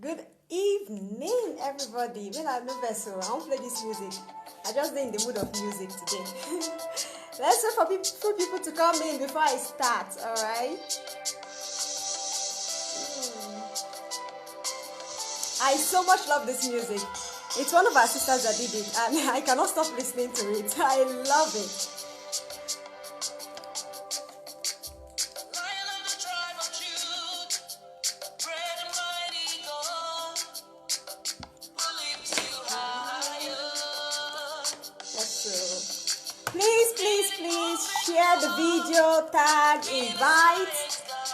Good evening, everybody. When I know vessel, I won't play this music. I just in the mood of music today. Let's wait for people to come in before I start, alright? I so much love this music. It's one of our sisters that did it, and I cannot stop listening to it. I love it. Please share the video, tag,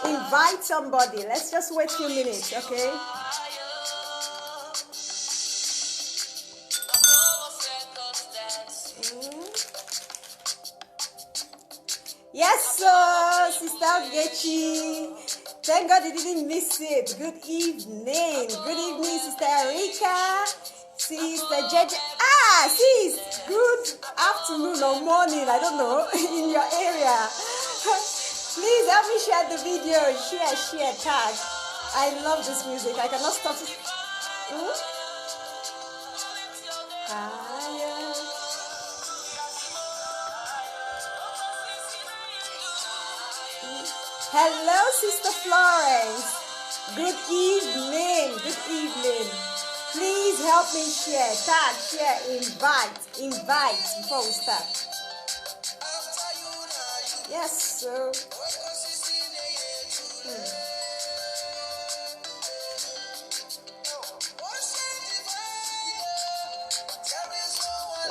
invite somebody. Let's just wait a few minutes, okay? Yes, sir, Sister Gechi. Thank God you didn't miss it. Good evening. Good evening, Sister Erika. Sister Jeje. Sis. Good afternoon or morning. I don't know. In your area. Please help me share the video. Share, tag. I love this music. I cannot stop it. Hello, Sister Florence. Good evening. Please help me share, tag, share, invite before we start. Yes, so.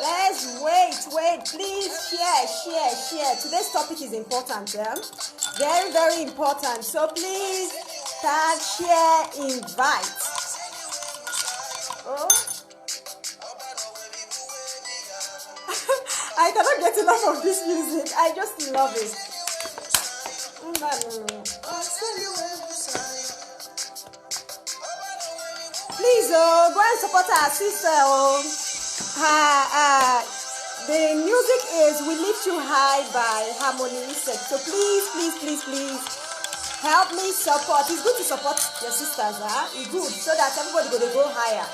Let's wait. Please share. Today's topic is important, yeah? Very, very important. So please tag, share, invite. Oh. I cannot get enough of this music. I just love it. Please, go and support our sister. The music is We Lift You High by Harmony Reset. So please help me support. It's good to support your sisters, It's good so that everybody will go higher.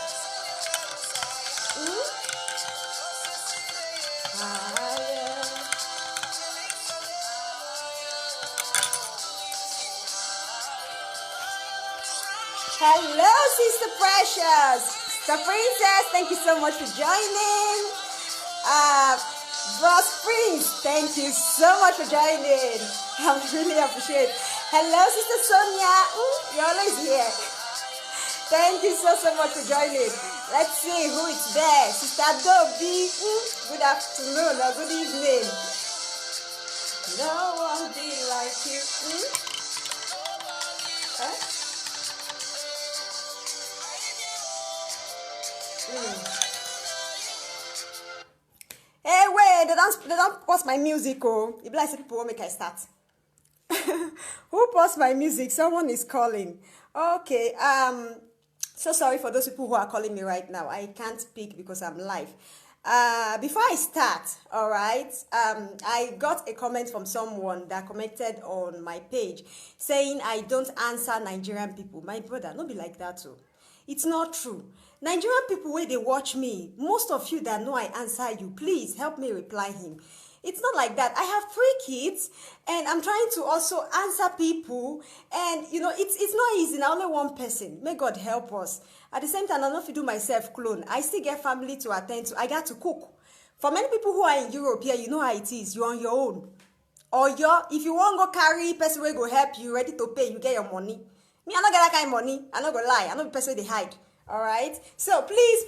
Hello, Sister Precious. The Princess, thank you so much for joining. Boss Prince, thank you so much for joining. I really appreciate it. Hello, Sister Sonia. You're always here. Thank you so much for joining. Let's see who is there. Sister Dobby. Good afternoon or good evening. No one be like you. Hey, wait, they don't pause my music, oh. It like people won't make I start. Who paused my music? Someone is calling. Okay, so sorry for those people who are calling me right now. I can't speak because I'm live. Before I start, all right, I got a comment from someone that commented on my page saying I don't answer Nigerian people. My brother, don't be like that, too. It's not true. Nigerian people, where they watch me, most of you that know I answer you, please help me reply him. It's not like that. I have 3 kids, and I'm trying to also answer people, and it's not easy. Now only one person. May God help us. At the same time, I don't know if you do myself clone. I still get family to attend to. I got to cook. For many people who are in Europe here, you know how it is. You're on your own. Or if you want to go carry person will go help you, ready to pay, you get your money. Me, I not get that kind of money. I not go lie. I not the person they hide. All right. So please,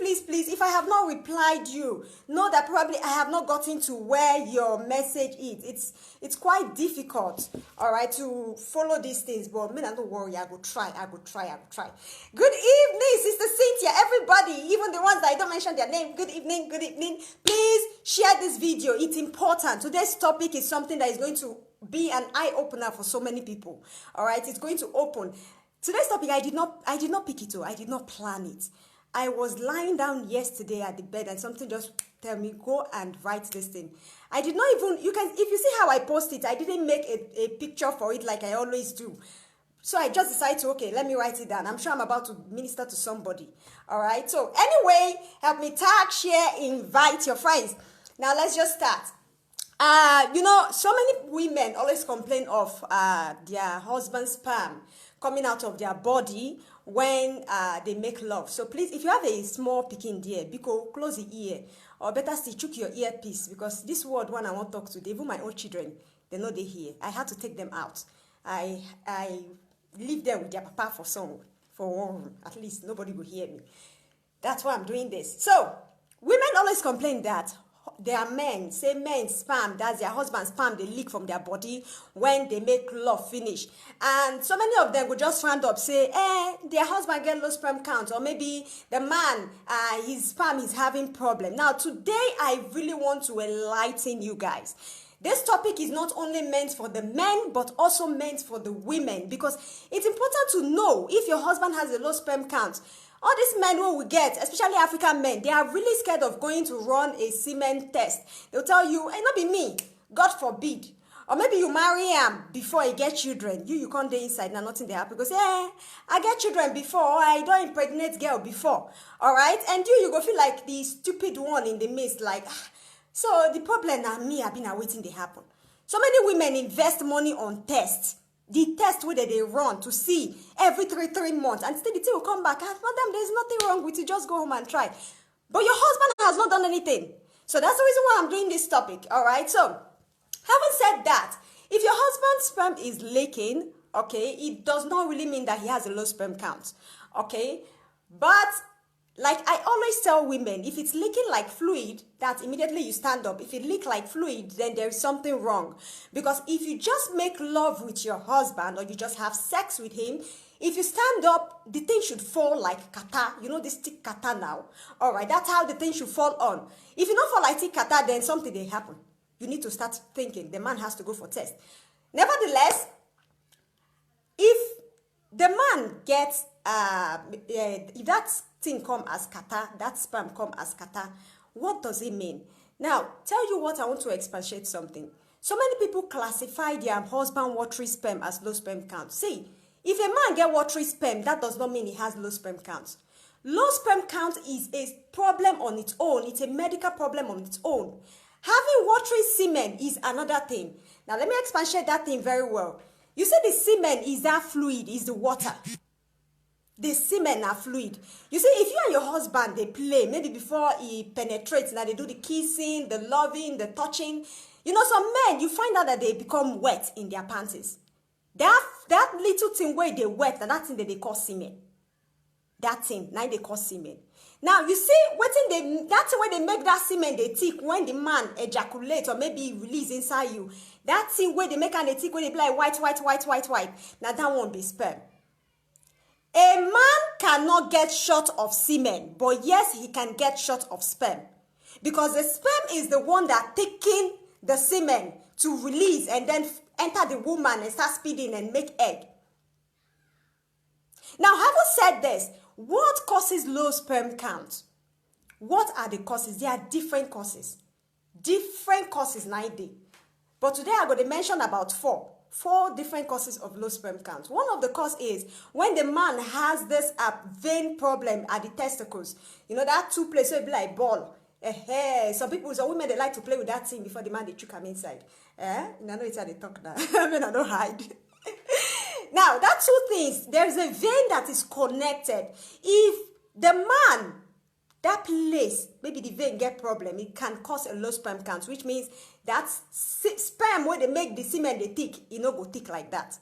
if I have not replied you, know that probably I have not gotten to where your message is. It's quite difficult. All right, to follow these things. But man, don't worry. I go try. Good evening, Sister Cynthia. Everybody, even the ones that I don't mention their name. Good evening. Please share this video. It's important. Today's topic is something that is going to be an eye opener for so many people. All right, it's going to open. Today's topic, I did not pick it. I did not plan it. I was lying down yesterday at the bed and something just tell me go and write this thing. I did not even. If you see how I post it, I didn't make a picture for it like I always do. So I just decided to, okay, let me write it down. I'm sure I'm about to minister to somebody. All right. So anyway, help me tag, share, invite your friends. Now let's just start. So many women always complain of their husband's sperm coming out of their body when they make love. So please, if you have a small pikin there, because close the ear, or better still, chook your earpiece, because this word one I want to talk to, even my own children, they know they hear. I had to take them out. I leave them with their papa for 1 room. At least nobody will hear me. That's why I'm doing this. So women always complain that their men's sperm, that's their husband's sperm, they leak from their body when they make love finish. And so many of them will just stand up, say, their husband get low sperm count, or maybe the man, his sperm is having problem. Now today I really want to enlighten you guys. This topic is not only meant for the men, but also meant for the women, because it's important to know if your husband has a low sperm count. All these men who we get, especially African men, they are really scared of going to run a semen test. They'll tell you, not be me, God forbid. Or maybe you marry him before he get children. You can't do inside, now nothing there happen. Because, I get children before, I don't impregnate girl before. All right? And you go feel like the stupid one in the midst, like, so the problem now, me, I've been waiting to happen. So many women invest money on tests. The test where they run to see every three months, and still the thing will come back. Madam, there's nothing wrong with you. Just go home and try. But your husband has not done anything. So that's the reason why I'm doing this topic. All right. So having said that, if your husband's sperm is leaking, okay, it does not really mean that he has a low sperm count. Okay. But like I always tell women, if it's leaking like fluid, that immediately you stand up. If it leaks like fluid, then there's something wrong. Because if you just make love with your husband, or you just have sex with him, if you stand up, the thing should fall like kata. You know this thick kata now? All right, that's how the thing should fall on. If you don't fall like thick kata, then something will happen. You need to start thinking. The man has to go for test. Nevertheless, if the man gets, if that thing come as kata, that sperm come as kata, what does it mean? Now, tell you what, I want to expatiate something. So many people classify their husband watery sperm as low sperm count. See, if a man get watery sperm, that does not mean he has low sperm count. Low sperm count is a problem on its own. It's a medical problem on its own. Having watery semen is another thing. Now, let me expatiate that thing very well. You see, the semen is that fluid, is the water. The semen are fluid. You see, if you and your husband, they play, maybe before he penetrates, now they do the kissing, the loving, the touching. You know, some men, you find out that they become wet in their panties. That little thing where they wet, and that thing that they call semen. That thing, now they call semen. Now, you see, that's the way they make that semen, they tick when the man ejaculates, or maybe release inside you. That thing where they make and they tick, where they be like white. Now, that won't be sperm. A man cannot get short of semen, but yes, he can get short of sperm. Because the sperm is the one that taking the semen to release and then enter the woman and start speeding and make egg. Now, having said this, what causes low sperm count? What are the causes? There are different causes. Different causes, 90. But today I'm going to mention about four different causes of low sperm count. One of the causes is when the man has this vein problem at the testicles. You know, that two places, so it be like ball. Some women, they like to play with that thing before the man, they choke them inside. I know it's how they talk now. I mean, I don't hide. Now, that two things, there's a vein that is connected. If the man, that place, maybe the vein get problem, it can cause a low sperm count, which means that sperm where they make the semen they tick, it no go tick like that.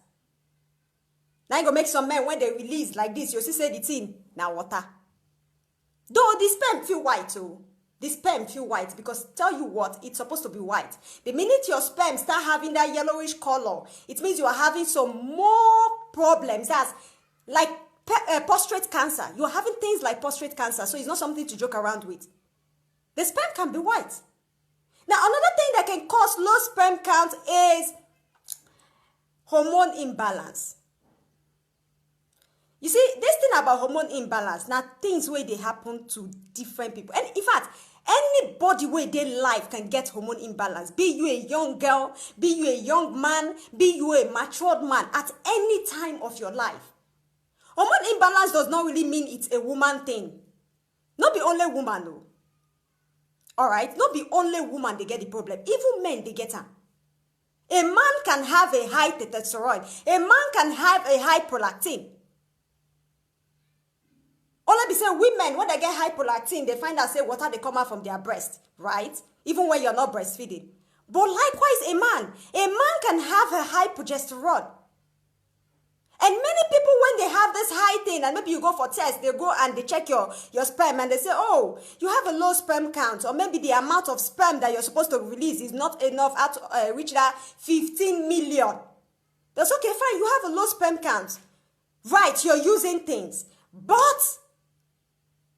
Now you go make some men when they release like this, you see say the thing now water. Though the sperm feel white too. The sperm feel white because tell you what, it's supposed to be white. The minute your sperm start having that yellowish color, it means you are having some more problems. That's like prostate cancer. You're having things like prostate cancer, so it's not something to joke around with. The sperm can be white. Now, another thing that can cause low sperm count is hormone imbalance. You see, this thing about hormone imbalance, now things where they happen to different people. And in fact, Anybody where they life can get hormone imbalance. Be you a young girl, be you a young man, be you a matured man at any time of your life. Hormone imbalance does not really mean it's a woman thing. Not be only woman though. Alright? Not be only woman they get the problem. Even men they get her. A man can have a high testosterone. A man can have a high prolactin. Only be saying women, when they get high prolactin, they find out say water they come out from their breast, right? Even when you're not breastfeeding. But likewise, a man can have a high progesterone. And many people, when they have this high thing, and maybe you go for test, they go and they check your sperm, and they say, oh, you have a low sperm count, or maybe the amount of sperm that you're supposed to release is not enough to reach that 15 million. That's okay, fine, you have a low sperm count. Right, you're using things. But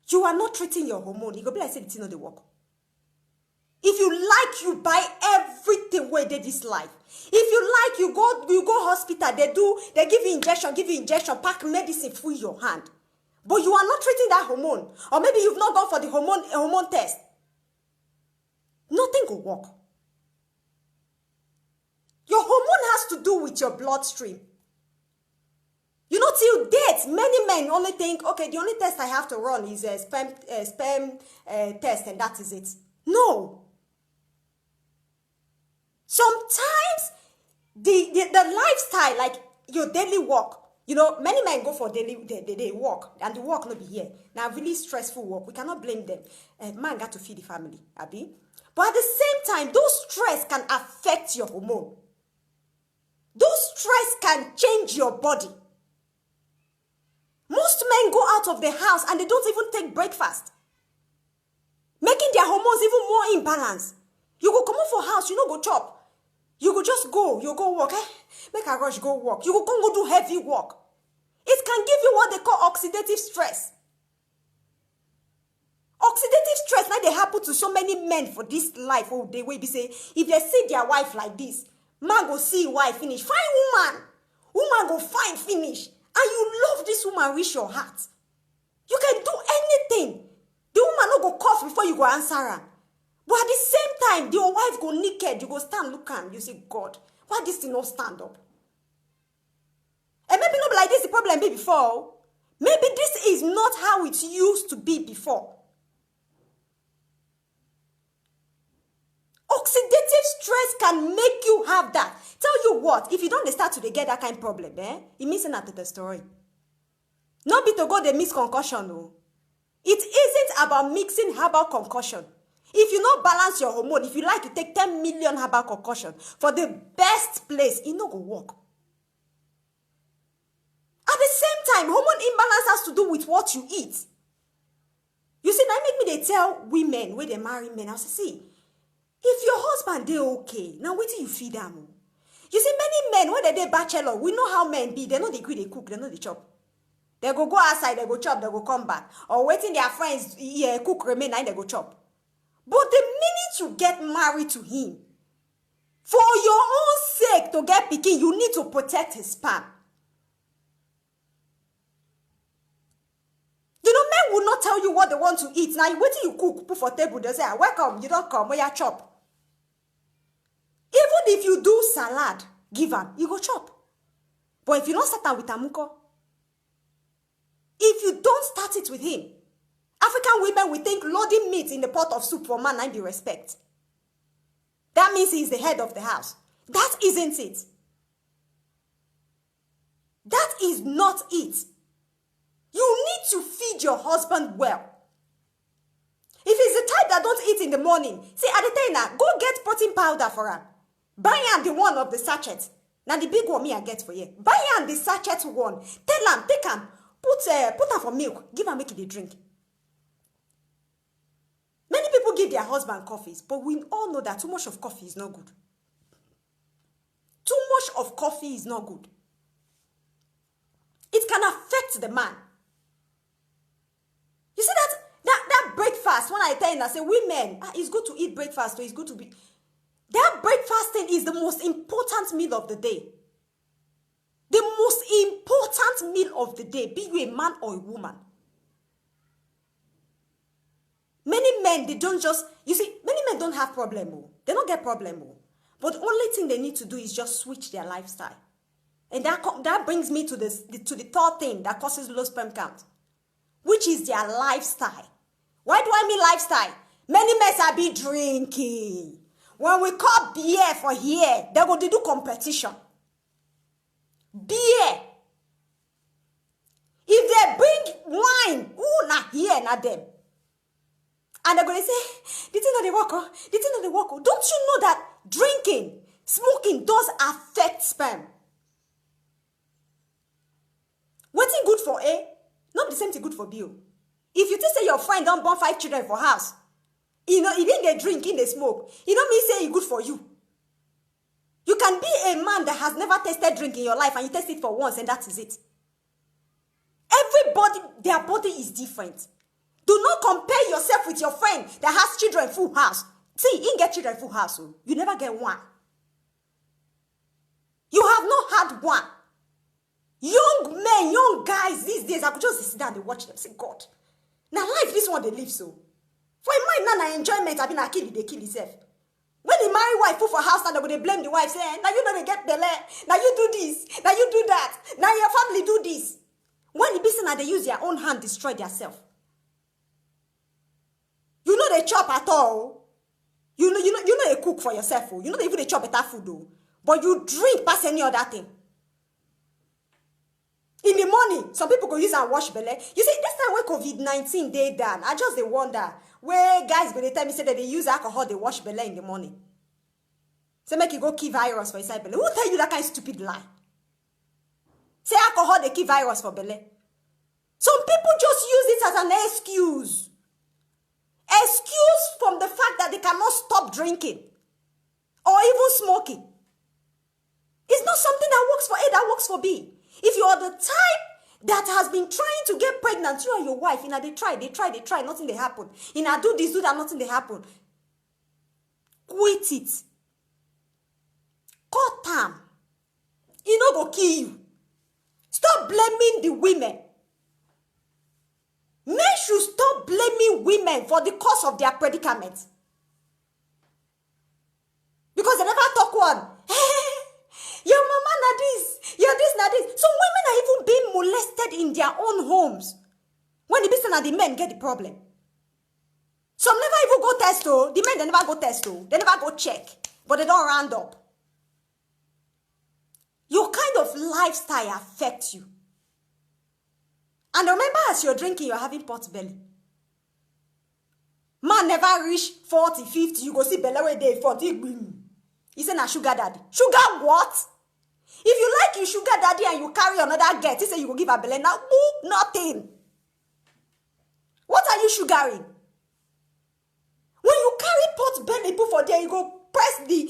you are not treating your hormone. You go be like, say, the thing no dey work. If you like, you buy everything where they this life. If you like, you go hospital, they give you injection, pack medicine through your hand. But you are not treating that hormone. Or maybe you've not gone for the hormone test. Nothing will work. Your hormone has to do with your bloodstream. You know, till date, many men only think, okay, the only test I have to run is a sperm test, and that is it. No. Sometimes the lifestyle, like your daily work, you know, many men go for daily they work, and the work not be here. Now, really stressful work. We cannot blame them. Man got to feed the family, Abi. But at the same time, those stress can affect your hormone. Those stress can change your body. Most men go out of the house and they don't even take breakfast, making their hormones even more imbalanced. You go come out for house, you know, go chop. You go just go, you go work. Make a rush, go work. You go come go do heavy work. It can give you what they call oxidative stress. Oxidative stress, like they happen to so many men for this life. Oh, they will be say, if they see their wife like this, man go see wife finish. Fine woman go find finish. And you love this woman with your heart. You can do anything. The woman no go cough before you go answer her. But at the same time, your wife go naked. You go stand look am. You say, God, why this thing not stand up? And maybe not like this the problem be before. Maybe this is not how it used to be before. Oxidative stress can make you have that. Tell you what, if you don't start to get that kind of problem, it means not the story. Not be to go the mix concussion, no. It isn't about mixing herbal concussion. If you not balance your hormone, if you like to take 10 million herbal concussion for the best place, it no go work. At the same time, hormone imbalance has to do with what you eat. You see, now make me they tell women when they marry men, I say, see, if your husband they okay, now wait till you feed them. You see, many men, when they bachelor, we know how men be. They know they cook, they know they chop. They go outside, they go chop, they go come back. Or waiting their friends cook remain, and they go chop. But the minute you get married to him, for your own sake to get pikin, you need to protect his sperm. You know, men will not tell you what they want to eat. Now, wait till you cook, put for table, they say, welcome, you don't come, where you chop. Even if you do salad, give him, you go chop. But if you don't start with amuko, if you don't start it with him, African women will think loading meat in the pot of soup for man and be respect. That means he's the head of the house. That isn't it. That is not it. You need to feed your husband well. If he's the type that don't eat in the morning, see, at the time, go get protein powder for him. Buy him the one of the sachet. Now the big one me I get for you. Buy him the sachet one. Tell him, take him, put her for milk. Give him, make it a drink. Many people give their husband coffees, but we all know that too much of coffee is not good. Too much of coffee is not good. It can affect the man. You see that breakfast, when I tell you, I say, women, it's good to eat breakfast, so it's good to be... That breakfasting is the most important meal of the day. The most important meal of the day, be you a man or a woman. Many men, they don't just, you see, many men don't have problem. Oh. They don't get problem. Oh. But the only thing they need to do is just switch their lifestyle. And that brings me to the third thing that causes low sperm count, which is their lifestyle. Why do I mean lifestyle? Many men are be drinking. When we call beer for here, they go to do competition. Beer. If they bring wine, ooh, not here, not them. And they're going to say, the thing that they work on, the thing that they work on. Don't you know that drinking, smoking does affect sperm? What's it good for A? Not the same thing good for B. If you say your friend don't born 5 children for house, you know, he didn't get drink, in the smoke. You don't mean say it's good for you. You can be a man that has never tasted drink in your life and you taste it for once and that is it. Everybody, their body is different. Do not compare yourself with your friend that has children full house. See, you didn't get children full house. So you never get one. You have not had one. Young men, young guys these days, I could just sit down and watch them. Say, God, now life, this one they live so. For a man, now enjoyment, I mean, I kill it, they kill himself. When the married wife put for house, now they blame the wife, say, now you know they get the leg, now you do this, now you do that, now your family do this. When the business, they use their own hand, destroy themselves. You know they chop at all. You know they cook for yourself. You know they even they chop better food though. But you drink past any other thing. In the morning, some people go use and wash belly. You see, this time when COVID-19 they done, I just they wonder where guys go they tell me say that they use alcohol, they wash belly in the morning. Say make you go kill virus for inside belly. Who tell you that kind of stupid lie? Say alcohol they kill virus for belly. Some people just use it as an excuse. Excuse from the fact that they cannot stop drinking or even smoking. It's not something that works for A, that works for B. If you are the type that has been trying to get pregnant, you and your wife, you know, they try, nothing they happen. You know, do this, do that, nothing they happen. Quit it. Cut time. You know go kill you. Stop blaming the women. Men should stop blaming women for the cause of their predicament. Because they never talk one. Your mama na this, you're this na this. So women are even being molested in their own homes. When the business and the men get the problem. Some never even go test though. The men they never go test though. They never go check. But they don't round up. Your kind of lifestyle affects you. And remember, as you're drinking, you're having pot belly. Man never reach 40, 50. You go see belly where they 40. He said, "Na sugar daddy." Sugar what? If you like your sugar daddy and you carry another get, he say you go give a belly. Now, nothing. What are you sugaring? When you carry pot belly, put for there, you go press the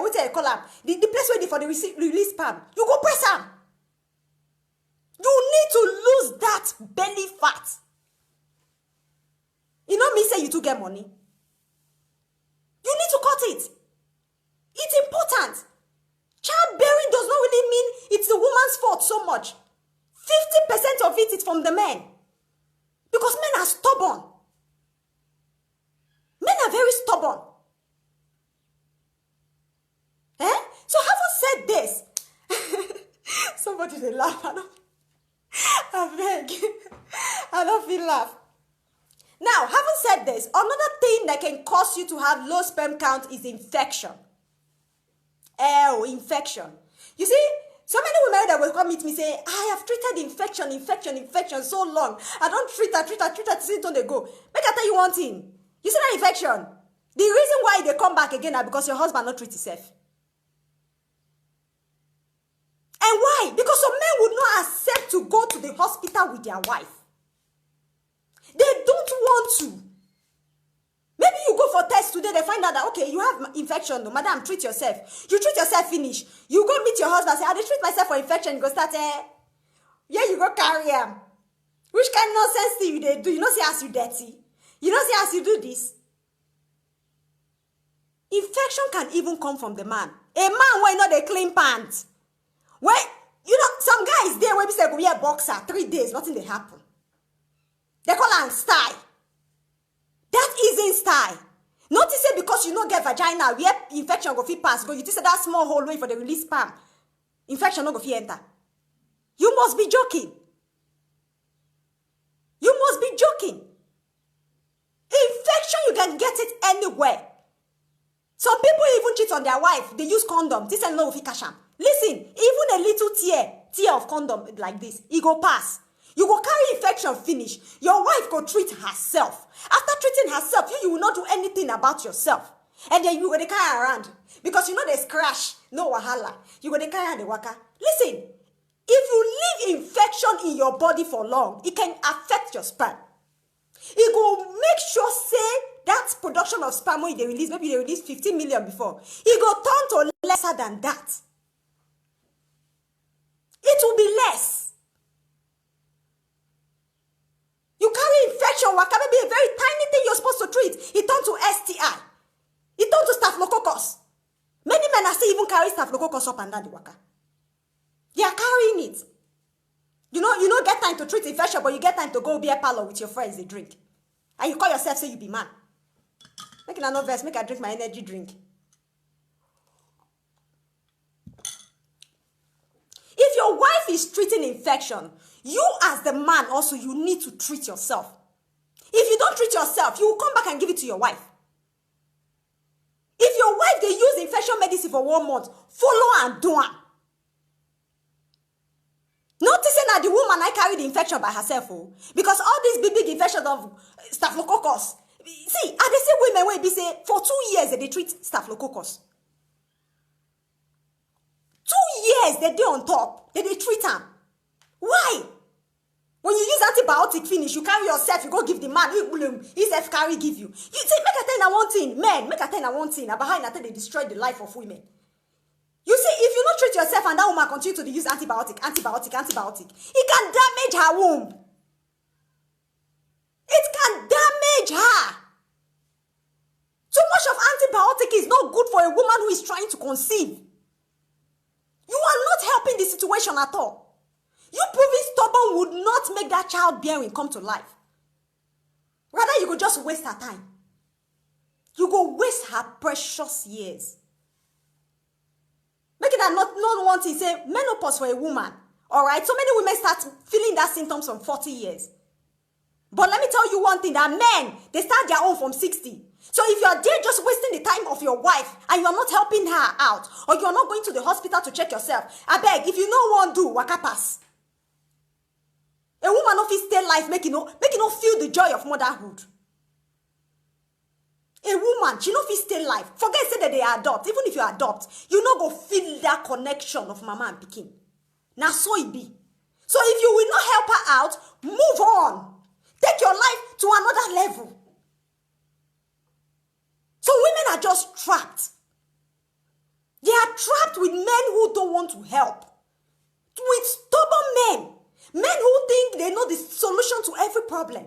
what do you call them? The place where they for the release sperm. You go press them. You need to lose that belly fat. You know me say you to get money. You need to cut it. It's important. Childbearing does not really mean it's the woman's fault so much. 50% of it is from the men. Because men are stubborn. Men are very stubborn. So having said this, somebody they laugh. I beg. I don't feel laugh. Now, having said this, another thing that can cause you to have low sperm count is infection. Infection. You see, so many women that will come meet me say, I have treated infection so long. I don't treat her, see it on the go. Make I tell you one thing. You see that infection? The reason why they come back again is because your husband not treat himself. And why? Because some men would not accept to go to the hospital with their wife. They don't want to. Maybe you go for test today, they find out that, okay, you have infection. No, madam, treat yourself. You treat yourself, finish. You go meet your husband, say, I treat myself for infection. You go start, yeah, you go carry him. Which kind of nonsense thing they do? You know, see as you dirty. You know, see as you do this. Infection can even come from the man. A man will not they clean pants. When, you know, some guys there when we say go wear boxer 3 days, nothing they happen. They call them style. That isn't style. Notice it because you no get vagina where infection go fit pass. Go you think say that small hole way for the release sperm. Infection no go fit enter. You must be joking. You must be joking. Infection, you can get it anywhere. Some people even cheat on their wife. They use condom. This and no fit catch am. Listen, even a little tear of condom like this, it go pass. You go carry infection finish. Your wife go treat herself. After treating herself, you will not do anything about yourself. And then you go to carry around. Because you know there's crash, no wahala. You go to carry the waka. Listen, if you leave infection in your body for long, it can affect your sperm. It go make sure say that production of sperm when they release, maybe they release 15 million before. It go turn to lesser than that. It will be less. You carry infection, waka maybe a very tiny thing you're supposed to treat. It turn to STI. It turn to staphylococcus. Many men are still even carrying staphylococcus up and down the waka. They are carrying it. You don't get time to treat infection, but you get time to go beer parlor with your friends, they drink. And you call yourself, say you be man. Make a no verse, make I drink my energy drink. If your wife is treating infection, you as the man also, you need to treat yourself. If you don't treat yourself, you will come back and give it to your wife. If your wife, they use infection medicine for 1 month, follow and do it. Noticing that the woman I carry the infection by herself, because all these big infections of staphylococcus. See, and they say women will be say for 2 years they treat staphylococcus. 2 years they do on top, they treat them. Why? When you use antibiotic finish, you carry yourself, you go give the man, he self carry give you. You say, make I tell you one thing, men, make I tell you one thing, about how they destroy the life of women. You see, if you don't treat yourself and that woman continue to use antibiotic, it can damage her womb. It can damage her. Too much of antibiotic is not good for a woman who is trying to conceive. You are not helping the situation at all. You proving stubborn would not make that childbearing come to life. Rather, you could just waste her time. You go waste her precious years. Making that not one thing, say menopause for a woman. Alright, so many women start feeling that symptoms from 40 years. But let me tell you one thing, that men, they start their own from 60. So if you're there just wasting the time of your wife and you're not helping her out, or you're not going to the hospital to check yourself, I beg, if you know one do, waka pass. A woman of his stay life, make you know feel the joy of motherhood. A woman, she no fit stay life. Forget say that they adopt. Even if you adopt, you no go feel that connection of mama and pikin. Now so it be. So if you will not help her out, move on. Take your life to another level. So women are just trapped. They are trapped with men who don't want to help. With stubborn men. Men who think they know the solution to every problem.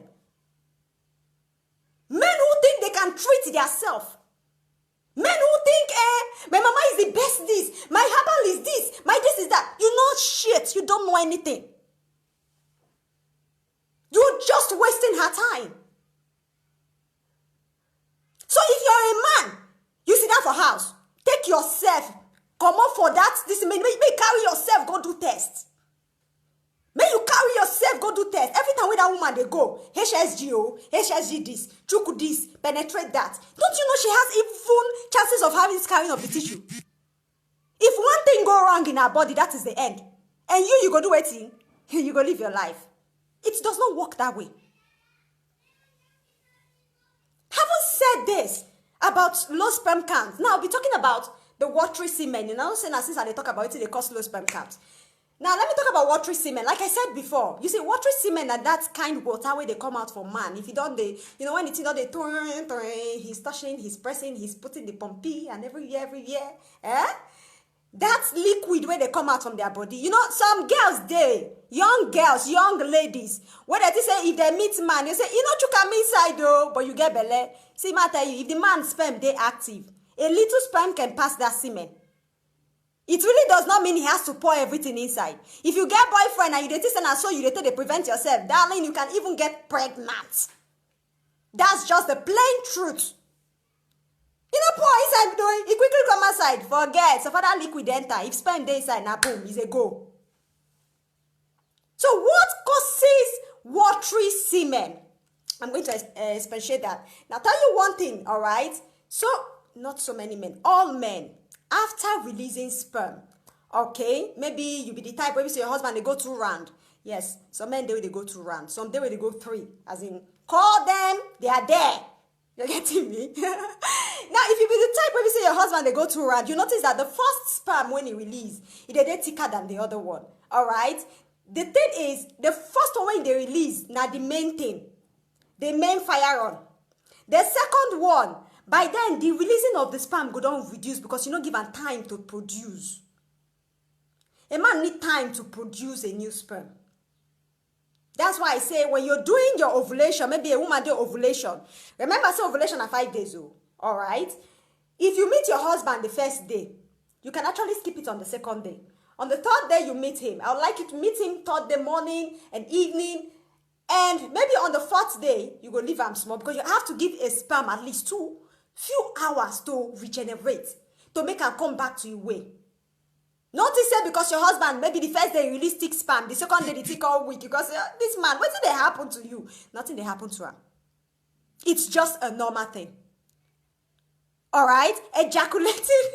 Men who think they can treat themselves. Men who think, my mama is the best this, my herbal is this, my this is that. You know shit, you don't know anything. You're just wasting her time. So if you're a man, you sit down for house, take yourself, come up for that, this may carry yourself, go do tests. May you carry yourself, go do test. Every time with that woman, they go, HSG this, chuku this, penetrate that. Don't you know she has even chances of having scarring of the tissue? If one thing go wrong in her body, that is the end. And you go do waiting, you go live your life. It does not work that way. Having said this about low sperm count, now I'll be talking about the watery semen. You know, since I talk about it, they cause low sperm count. Now, let me talk about watery semen. Like I said before, you see, watery semen are that kind of water where they come out for man. If you don't, when it's not, he's touching, he's pressing, he's putting the pumpy and every year, That's liquid where they come out from their body. You know, some girls, young ladies, where they say if they meet man, you say, you come inside though, but you get belly. See, I tell you, if the man's sperm, they active, a little sperm can pass that semen. It really does not mean he has to pour everything inside. If you get boyfriend and you date and so you date to prevent yourself, darling, you can even get pregnant. That's just the plain truth. You know, pour inside though, he quickly come outside. Forget. So for that liquid enter. If sperm dey inside, now boom, is a go. So what causes watery semen? I'm going to expatiate that. Now tell you one thing, all right? So, not so many men, all men, after releasing sperm, okay, maybe you be the type where you say your husband, they go 2 rounds. Yes, some men, they go 2 rounds. Some they go 3. As in, call them, they are there. You're getting me? Now, if you be the type where you say your husband, they go 2 rounds, you notice that the first sperm, when he release, it they thicker than the other one, all right? The thing is, the first one when they release, now the main thing, the main fire on. The second one, by then, the releasing of the sperm go down reduce because you don't give am time to produce. A man need time to produce a new sperm. That's why I say when you're doing your ovulation, maybe a woman do ovulation. Remember, say ovulation are 5 days, oh, all right? If you meet your husband the first day, you can actually skip it on the second day. On the 3rd day, you meet him. I would like you to meet him 3rd day morning and evening. And maybe on the 4th day, you go leave him small because you have to give a sperm at least 2 few hours to regenerate, to make him come back to your way. Notice it because your husband, maybe the first day you release thick sperm, the second day they take all week because this man, what did they happen to you? Nothing they happen to him. It's just a normal thing. All right? Ejaculating.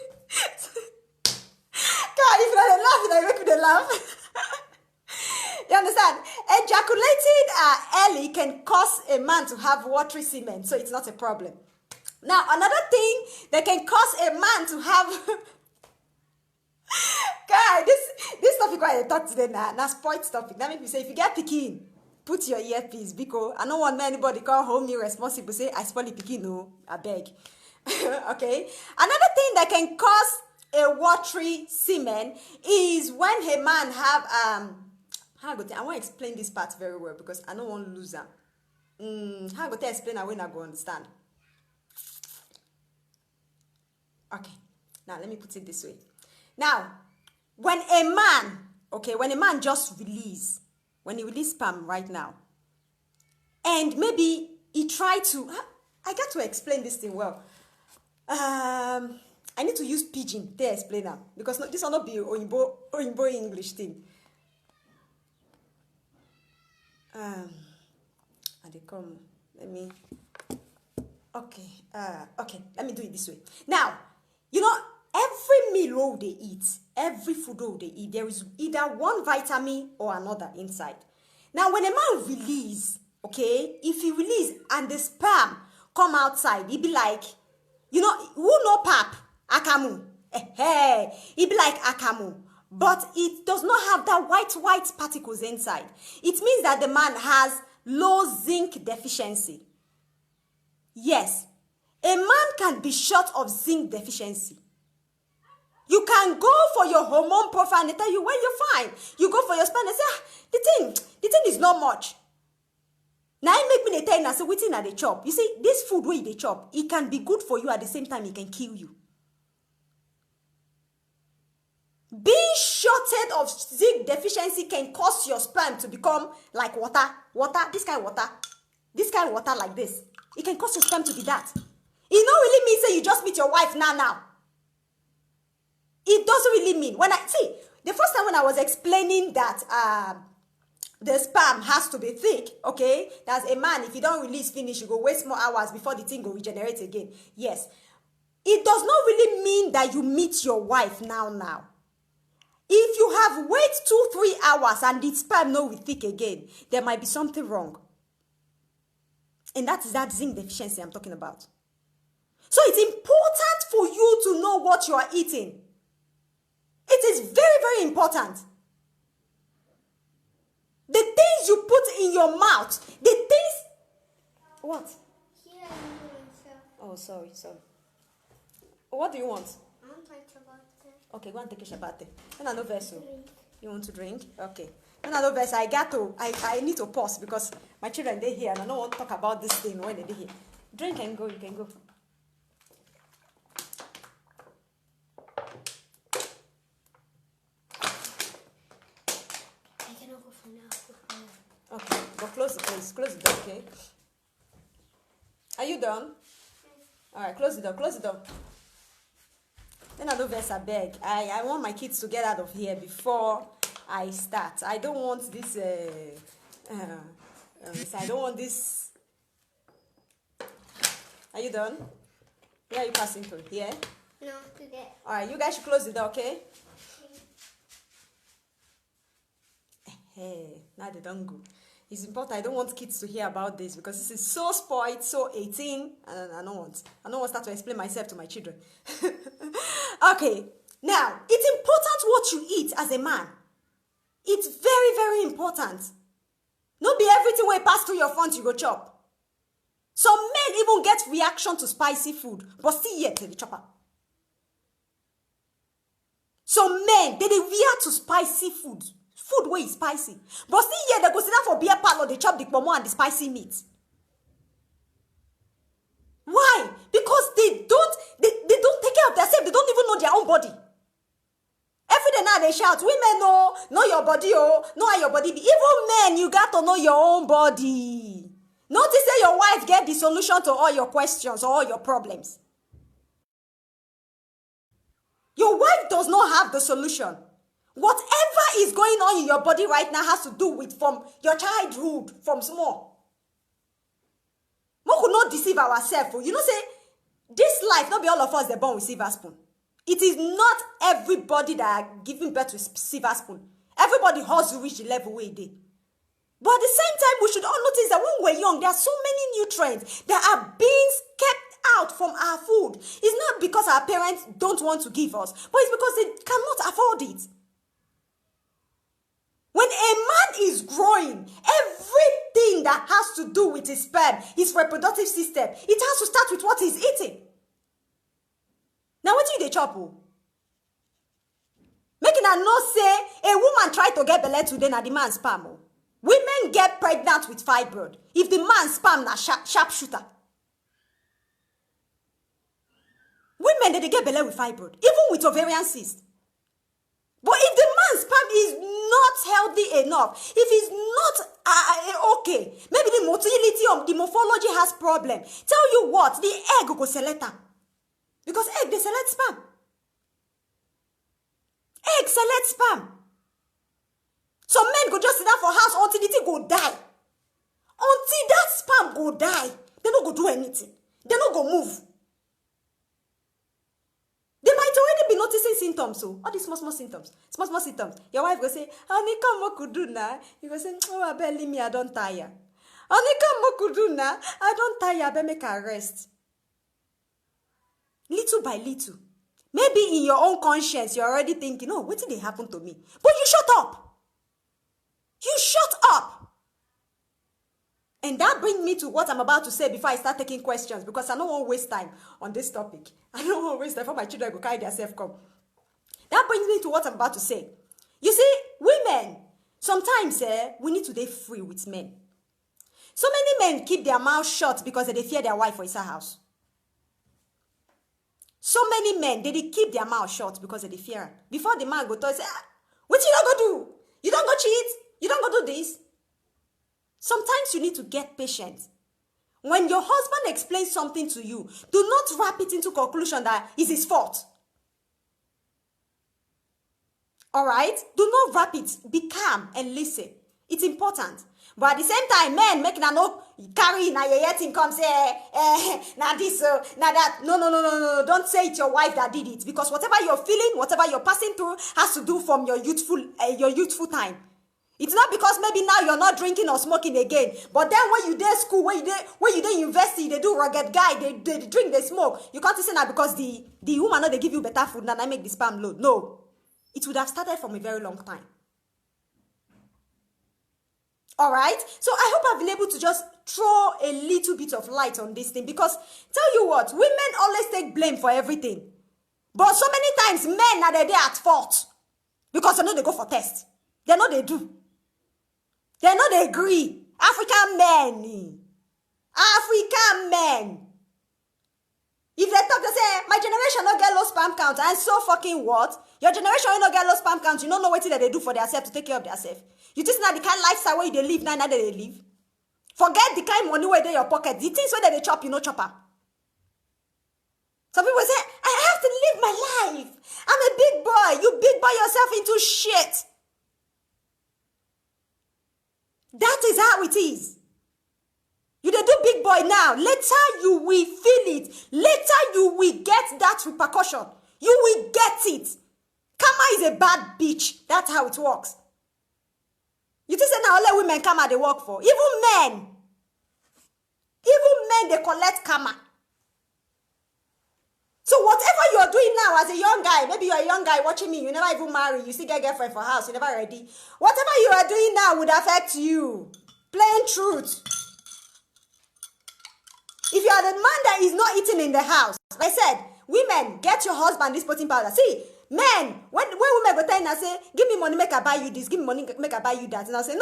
God, if you're laughing, I make you laugh. You understand? Ejaculating early can cause a man to have watery semen, so it's not a problem. Now, another thing that can cause a man to have... God, this topic why I talk today now sports topic. That makes me say, if you get pikin, put your earpiece because I don't want anybody call home me responsible say I spoil the pikin, no, I beg. Okay? Another thing that can cause a watery semen is when a man have how I want to explain this part very well because I don't want to lose them. How I go to explain and when I go understand. Okay, now let me put it this way. Now, when a man just release, when he release sperm right now, and maybe he try to, I got to explain this thing well. I need to use pidgin to explain now because this will not be Oyinbo English thing. And they come. Let me. Okay. Okay. Let me do it this way. Now, you know, every meal they eat, every food they eat, there is either one vitamin or another inside. Now, when a man release, okay, if he release and the sperm come outside, he be like, you know, who know pap? Akamu. Hey, it be like akamu. But it does not have that white particles inside. It means that the man has low zinc deficiency. Yes, a man can be short of zinc deficiency. You can go for your hormone profile and they tell you when you're fine. You go for your sperm and say, the thing is not much. Now it make me they tell you, I say, waiting at the chop. You see, this food where they chop, it can be good for you at the same time it can kill you. Being shorted of zinc deficiency can cause your sperm to become like water, this kind of water like this. It can cause your sperm to be that. It don't really mean say you just meet your wife now. It doesn't really mean. When I see the first time when I was explaining that the sperm has to be thick, okay? That's a man, if you don't release finish, you go waste more hours before the thing will regenerate again. Yes. It does not really mean that you meet your wife now. If you have wait 2-3 hours and the sperm no will thick again, there might be something wrong. And that is that zinc deficiency I'm talking about. So it's important for you to know what you are eating. It is very, very important. The things you put in your mouth, the things... What? Oh, sorry. What do you want? I want my ciabatte. Okay, go and take a ciabatte. When I know vessel. You want to drink? Okay. When I know vessel, I need to pause because my children, they're here and I don't want to talk about this thing when they're here. Drink and go, you can go. I cannot go for now. Okay, but close the door, okay? Are you done? All right, close the door. Close the door. Then I do verse I beg. I want my kids to get out of here before I start. I don't want this. I don't want this. Are you done? Where are you passing through? Here? No, today. All right, you guys should close the door, okay? Hey, now they don't go. It's important. I don't want kids to hear about this because this is so spoiled, so 18, and I don't want to start to explain myself to my children. Okay, now it's important what you eat as a man. It's very, very important. Not be everything where pass through your front you go chop. Some men even get reaction to spicy food, but still yet they chop up. Some men they react to spicy food. Food where is spicy. But still here they go sit down for beer parlor, they chop the pomo and the spicy meat. Why? Because they don't take care of themselves. They don't even know their own body. Every day now they shout, women know your body, know how your body be. Even men, you got to know your own body. Notice that your wife get the solution to all your questions or all your problems. Your wife does not have the solution. Whatever is going on in your body right now has to do with from your childhood, from small. We could not deceive ourselves. You know, say, this life, not be all of us that born with silver spoon. It is not everybody that are giving birth to silver spoon. Everybody has to reach the level where they. But at the same time, we should all notice that when we're young, there are so many nutrients that are being kept out from our food. It's not because our parents don't want to give us, but it's because they cannot afford it. When a man is growing, everything that has to do with his sperm, his reproductive system, it has to start with what he's eating. Now, what do they chop? Making a no say, a woman try to get belly today, na the man's sperm. Women get pregnant with fibroid. If the man's sperm na sharpshooter. Women, they get belly with fibroid, even with ovarian cyst. But if the man's sperm is not healthy enough, if it's not okay, maybe the motility of the morphology has problem. Tell you what, the egg go select them. Because egg, they select sperm. Egg select sperm. Some men go just sit down for house until the thing go die. Until that sperm go die, they don't go do anything. They don't go move. They might already be noticing symptoms, so all these small symptoms. Small symptoms. Your wife go say, honey, come what could do now? You go say, oh, I barely me, I don't tire. Honey, come what could do now? I don't tire, I better make a rest. Little by little. Maybe in your own conscience, you're already thinking, oh, what did they happen to me? But you shut up. You shut up. And that brings me to what I'm about to say before I start taking questions, because I don't want to waste time on this topic. I don't want to waste time for my children to carry themselves come. That brings me to what I'm about to say. You see, women, sometimes we need to be free with men. So many men keep their mouth shut because they fear their wife for inside house. So many men, they keep their mouth shut because they fear her. Before the man go to say, what you don't go do? You don't go cheat? You don't go do this? Sometimes you need to get patient. When your husband explains something to you, do not wrap it into conclusion that it's his fault. All right? Do not wrap it. Be calm and listen. It's important. But at the same time, men make no carry na your thing come say na this na that. No. Don't say it's your wife that did it, because whatever you're feeling, whatever you're passing through has to do from your youthful time. It's not because maybe now you're not drinking or smoking again, but then when you dey school, when you dey university, they do rugged guy, they drink, they smoke. You can't say now because the woman know they give you better food and I make the sperm load. No, it would have started from a very long time. All right, so I hope I've been able to just throw a little bit of light on this thing, because tell you what, women always take blame for everything, but so many times men are there at fault because they know they go for test. They know they do. They know they agree. African men. If they talk, they say, my generation don't get low sperm count. And so fucking what? Your generation don't get low sperm count. You don't know what that they do for themselves to take care of themselves. You just know the kind of lifestyle where they live now that they live. Forget the kind money where in your pocket. The things where they chop, you no chop am. Some people say, I have to live my life. I'm a big boy. You big boy yourself into shit. That is how it is. You dey do big boy now. Later you will feel it. Later you will get that repercussion. You will get it. Karma is a bad bitch. That's how it works. You think say now only women karma they work for? Even men, they collect karma. So whatever you are doing now as a young guy, maybe you're a young guy watching me, you never even marry, you still get girlfriend for house, you never ready. Whatever you are doing now would affect you. Plain truth. If you are the man that is not eating in the house, like I said, women, get your husband this protein powder. See, men, when women go tell you, say, give me money, make I buy you this, give me money, make I buy you that. And I'll say, no,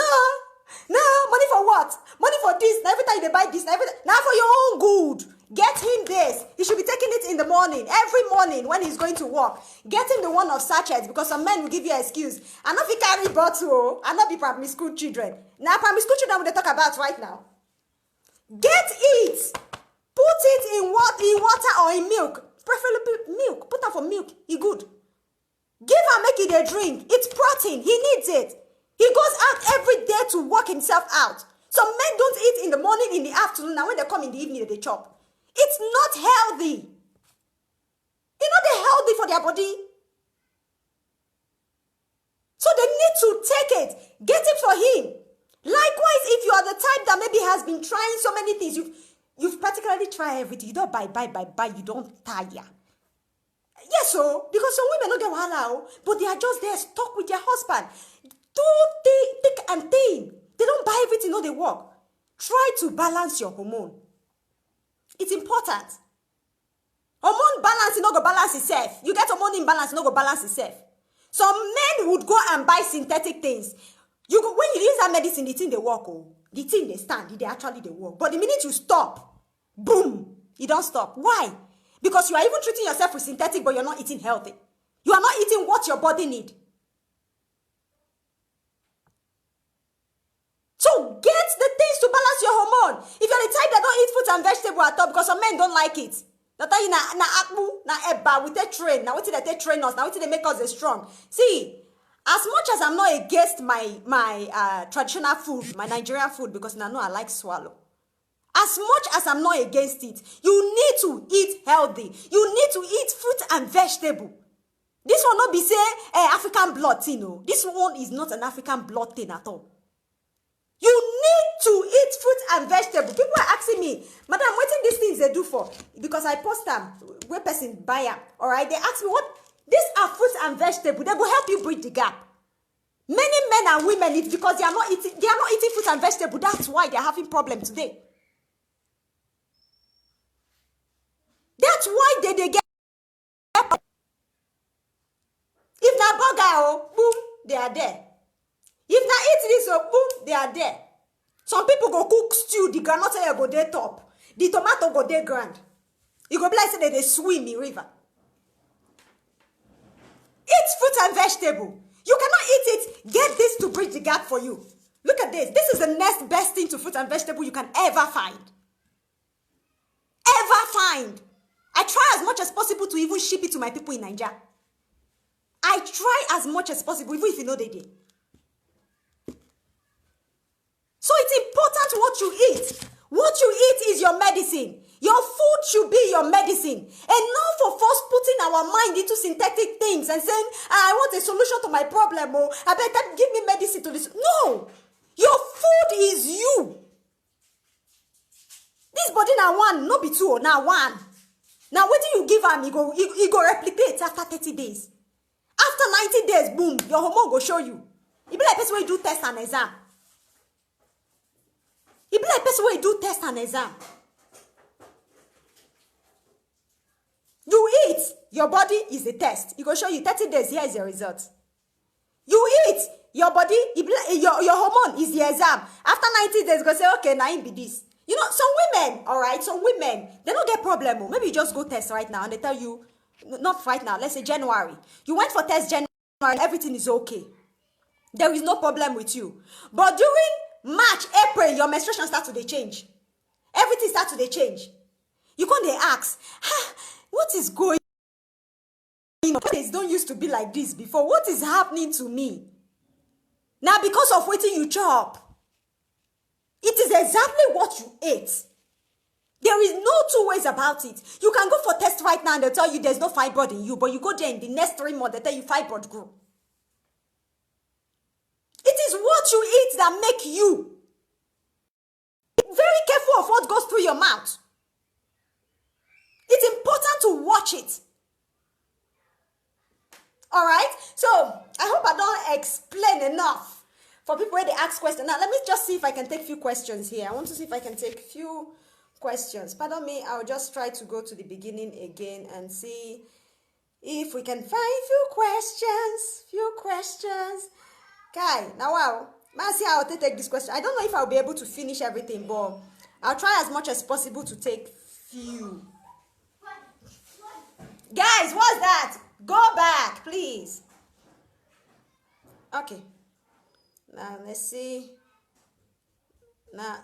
money for what? Money for this. Now every time they buy this, now for your own good. Get him this. He should be taking it in the morning, every morning when he's going to work. Get him the one of sachets, because some men will give you an excuse. And not if he carry bottle, and not be primary school children. Now primary school children they talk about right now. Get it. Put it in water or in milk. Preferably milk. Put that for milk. He good. Give her, make it a drink. It's protein. He needs it. He goes out every day to work himself out. Some men don't eat in the morning, in the afternoon, and when they come in the evening, they chop. It's not healthy. It's not healthy for their body. So they need to take it. Get it for him. Likewise, if you are the type that maybe has been trying so many things, you've practically tried everything. You don't buy, you don't tire. Yes, so because some women don't get wahala, but they are just there stuck with their husband. Do thick and thin. They don't buy everything, no, they work. Try to balance your hormone. It's important. Hormone balance, you no go balance itself. You get hormone imbalance, you no go balance itself. Some men would go and buy synthetic things. When you use that medicine, the thing they work, the thing they stand, they actually they work. But the minute you stop, boom, you don't stop. Why? Because you are even treating yourself with synthetic, but you're not eating healthy. You are not eating what your body needs. So get the things to balance your hormone. If you're the type that don't eat fruits and vegetables at all, because some men don't like it. They tell you na akpu, na eba, we take train. Now what did they train us? Now what did they make us strong? See, as much as I'm not against my traditional food, my Nigerian food, because I know I like swallow. As much as I'm not against it, you need to eat healthy. You need to eat fruit and vegetable. This will not be say African blood thing. No. This one is not an African blood thing at all. You need to eat fruit and vegetable. People are asking me, Madam, what are these things they do for? Because I post them, where person buy them. All right, they ask me what? These are fruits and vegetables. They will help you bridge the gap. Many men and women, it's because they are not eating fruit and vegetable. That's why they are having problems today. That's why they get. If na burger, boom, they are there. If na eat this, boom, they are there. Some people go cook stew, the groundnut oil go there top. The tomato go there grand. You go be like say they swim in river. Eat fruit and vegetable. You cannot eat it. Get this to bridge the gap for you. Look at this. This is the next best thing to fruit and vegetable you can ever find. Ever find. I try as much as possible to even ship it to my people in Nigeria. I try as much as possible, even if you know they did. So it's important what you eat. What you eat is your medicine. Your food should be your medicine. Enough of us putting our mind into synthetic things and saying, I want a solution to my problem. Oh, I better give me medicine to this. No. Your food is you. This body now one, no be two, now one. Now what do you give him? He go replicate after 30 days. After 90 days, boom, your hormone go show you. It be like person where you do test and exam. It be like person where you do test and exam. You eat, your body is the test. It go show you 30 days, here is your result. You eat, your body, your hormone is the exam. After 90 days, go say, okay, now it be this. You know, some women, all right, some women, they don't get problem. Maybe you just go test right now and they tell you, not right now, let's say January. You went for test January, everything is okay. There is no problem with you. But during March, April, your menstruation start to dey change. Everything start to dey change. You come dey ask, what is going on? Days don't used to be like this before. What is happening to me? Now because of wetin you chop. It is exactly what you ate. There is no two ways about it. You can go for test right now and they'll tell you there's no fibroid in you, but you go there in the next 3 months, they tell you fibroid grew. It is what you eat that make you. Very careful of what goes through your mouth. It's important to watch it. All right? So, I hope I don't explain enough for people where they ask questions. Now, let me just see if I can take few questions here. I want to see if I can take few questions. Pardon me, I'll just try to go to the beginning again and see if we can find few questions. Okay, now wow. Let's see how I'll take this question. I don't know if I'll be able to finish everything, but I'll try as much as possible to take few. Guys, what's that? Go back, please. Okay. Now, let's see. Now,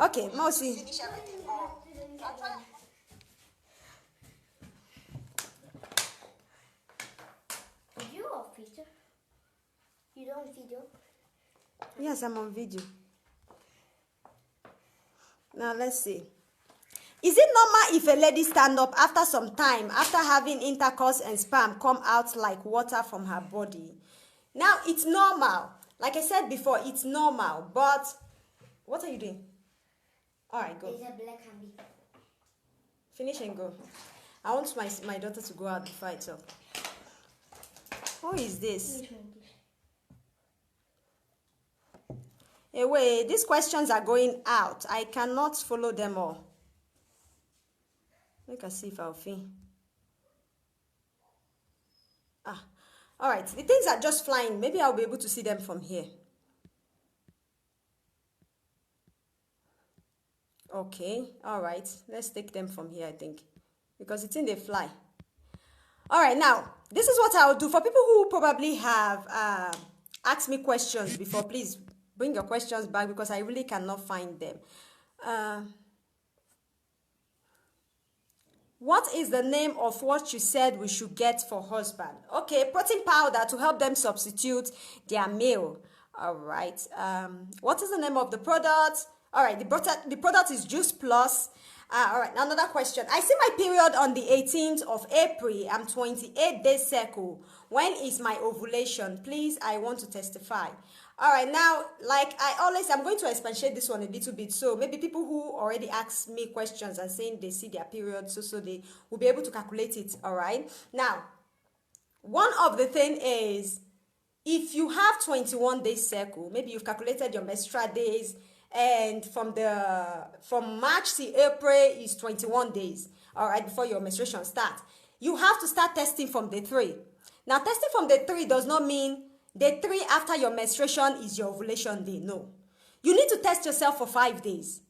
okay, Mosi. Finish everything. Are you on video? You don't video? Yes, I'm on video. Now, let's see. Is it normal if a lady stand up after some time, after having intercourse and sperm come out like water from her body? Now, it's normal. Like I said before, it's normal. But, what are you doing? All right, go. There's a black handy. Finish and go. I want my daughter to go out before I talk. Who is this? Hey, wait, these questions are going out. I cannot follow them all. Make us see if I'll fin. All right. The things are just flying. Maybe I'll be able to see them from here. Okay. All right. Let's take them from here, I think. Because it's in the fly. All right. Now, this is what I'll do. For people who probably have asked me questions before, please bring your questions back because I really cannot find them. What is the name of what you said we should get for husband? Okay, protein powder to help them substitute their meal. All right. What is the name of the product? All right, the product is Juice Plus. All right, another question. I see my period on the 18th of April. I'm 28 days cycle. When is my ovulation? Please, I want to testify. All right, now, like I'm going to expatiate this one a little bit. So maybe people who already asked me questions and saying they see their period, so they will be able to calculate it. All right. Now, one of the thing is, if you have 21 days cycle, maybe you've calculated your menstrual days, and from March to April is 21 days. All right, before your menstruation starts, you have to start testing from day 3. Now, testing from day 3 does not mean day 3 after your menstruation is your ovulation day. No. You need to test yourself for 5 days.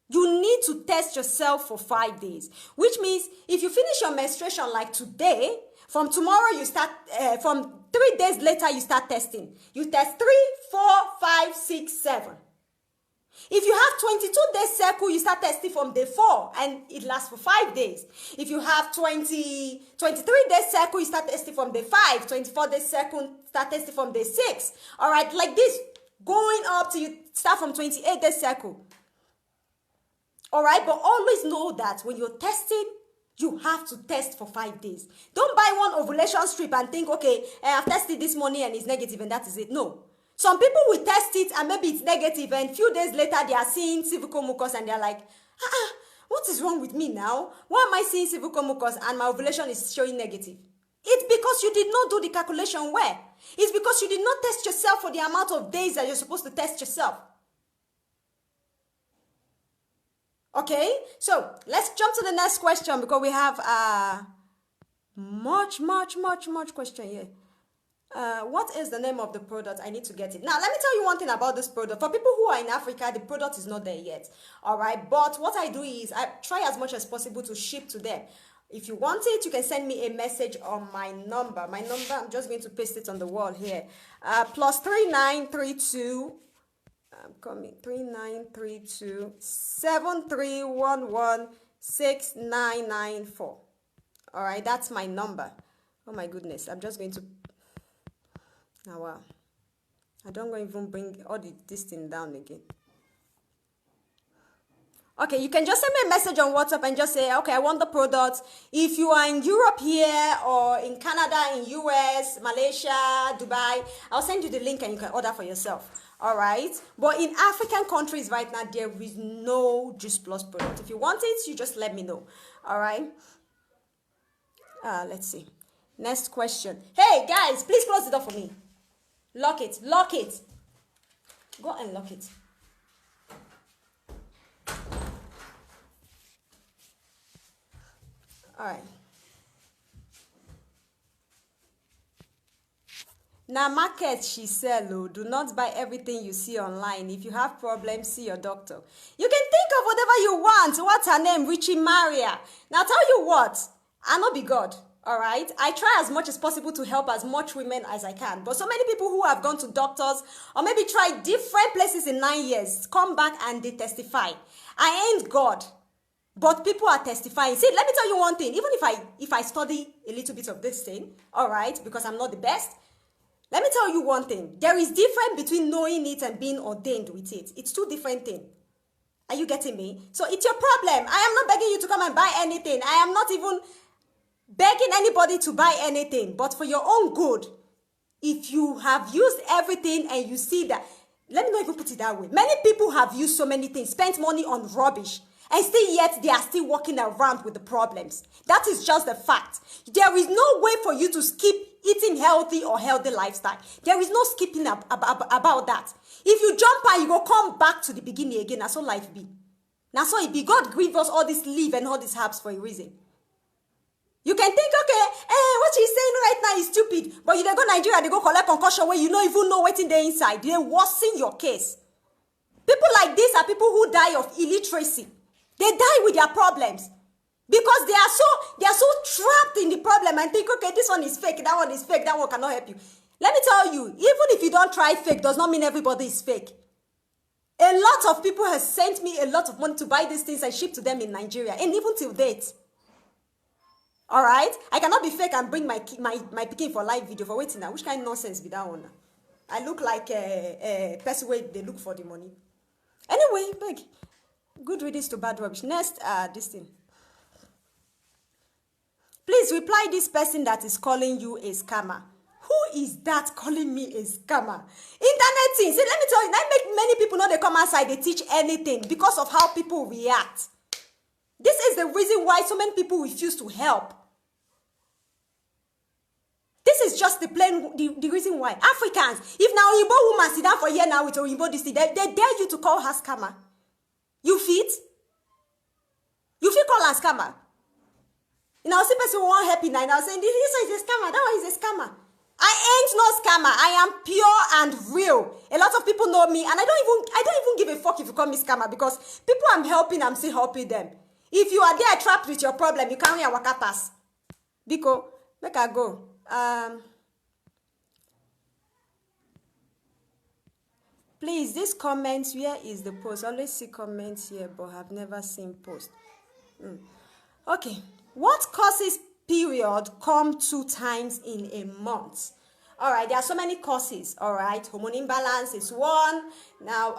You need to test yourself for 5 days. Which means if you finish your menstruation like today, from tomorrow you start, from 3 days later you start testing. You test 3, 4, 5, 6, 7. If you have 22 days cycle, you start testing from day 4 and it lasts for 5 days. If you have 23 days cycle, you start testing from day 5. 24 days cycle, start testing from day 6. All right, like this, going up to you start from 28 days cycle. All right, but always know that when you're testing, you have to test for 5 days. Don't buy one ovulation strip and think, okay, I've tested this morning and it's negative and that is it. No. Some people will test it and maybe it's negative and a few days later they are seeing cervical mucus and they're like, what is wrong with me now? Why am I seeing cervical mucus and my ovulation is showing negative? It's because you did not do the calculation well. It's because you did not test yourself for the amount of days that you're supposed to test yourself. Okay, so let's jump to the next question because we have much question here. What is the name of the product? I need to get it. Now, let me tell you one thing about this product. For people who are in Africa, the product is not there yet. All right, but what I do is I try as much as possible to ship to them. If you want it, you can send me a message on my number. My number, I'm just going to paste it on the wall here. Plus 3932. I'm coming. 3932 7311 6994. All right, that's my number. Oh my goodness, I'm just going to. Now, wow. I don't even bring all this thing down again. Okay, you can just send me a message on WhatsApp and just say, okay, I want the product. If you are in Europe here or in Canada, in US, Malaysia, Dubai, I'll send you the link and you can order for yourself. All right? But in African countries right now, there is no Juice Plus product. If you want it, you just let me know. All right? Let's see. Next question. Hey, guys, please close the door for me. Lock it. Lock it. Go and lock it. All right. Now, market, she sell. Oh, do not buy everything you see online. If you have problems, see your doctor. You can think of whatever you want. What's her name? Richie Maria. Now, tell you what. I not be God. All right. I try as much as possible to help as much women as I can. But so many people who have gone to doctors or maybe tried different places in 9 years come back and they testify. I ain't God. But people are testifying. See, let me tell you one thing. Even if I study a little bit of this thing, all right, because I'm not the best, let me tell you one thing. There is difference between knowing it and being ordained with it. It's two different things. Are you getting me? So it's your problem. I am not begging you to come and buy anything. I am not even begging anybody to buy anything. But for your own good, if you have used everything and you see that, let me not even put it that way. Many people have used so many things, spent money on rubbish, and still yet they are still walking around with the problems. That is just the fact. There is no way for you to skip eating healthy or healthy lifestyle. There is no skipping about that. If you jump and you go come back to the beginning again, that's all life be. Now so it be. God give us all this leaf and all these herbs for a reason. You can think, okay, what she's saying right now is stupid. But you dey go Nigeria, they go collect concussion where you don't even know what's in the inside. They worsen your case. People like this are people who die of illiteracy. They die with their problems because they are so trapped in the problem and think, okay, this one is fake, that one is fake, that one cannot help you. Let me tell you, even if you don't try fake, does not mean everybody is fake. A lot of people have sent me a lot of money to buy these things and ship to them in Nigeria, and even till date. All right, I cannot be fake and bring my pikin for live video for waiting now. Which kind of nonsense be that one? I look like a person where they look for the money. Anyway, big. Good riddance to bad rubbish. Next, this thing. Please reply this person that is calling you a scammer. Who is that calling me a scammer? Internet things. See, let me tell you, that make many people know they come outside, they teach anything because of how people react. This is the reason why so many people refuse to help. This is just the reason why. Africans, if now Oyinbo woman sit down for here now with Oyinbo this thing, they dare you to call her scammer. You fit? You fit call her scammer? You know, see person who want happy now. Now saying this is a scammer. That one is a scammer. I ain't no scammer. I am pure and real. A lot of people know me, and I don't even give a fuck if you call me scammer because people I'm helping, I'm still helping them. If you are there trapped with your problem, you can't hear waka pass. Biko, make I go. Please, this comment, where is the post? I always see comments here, but have never seen post. Okay. What causes period come 2 times in a month? All right, there are so many causes. All right, hormone imbalance is one. Now,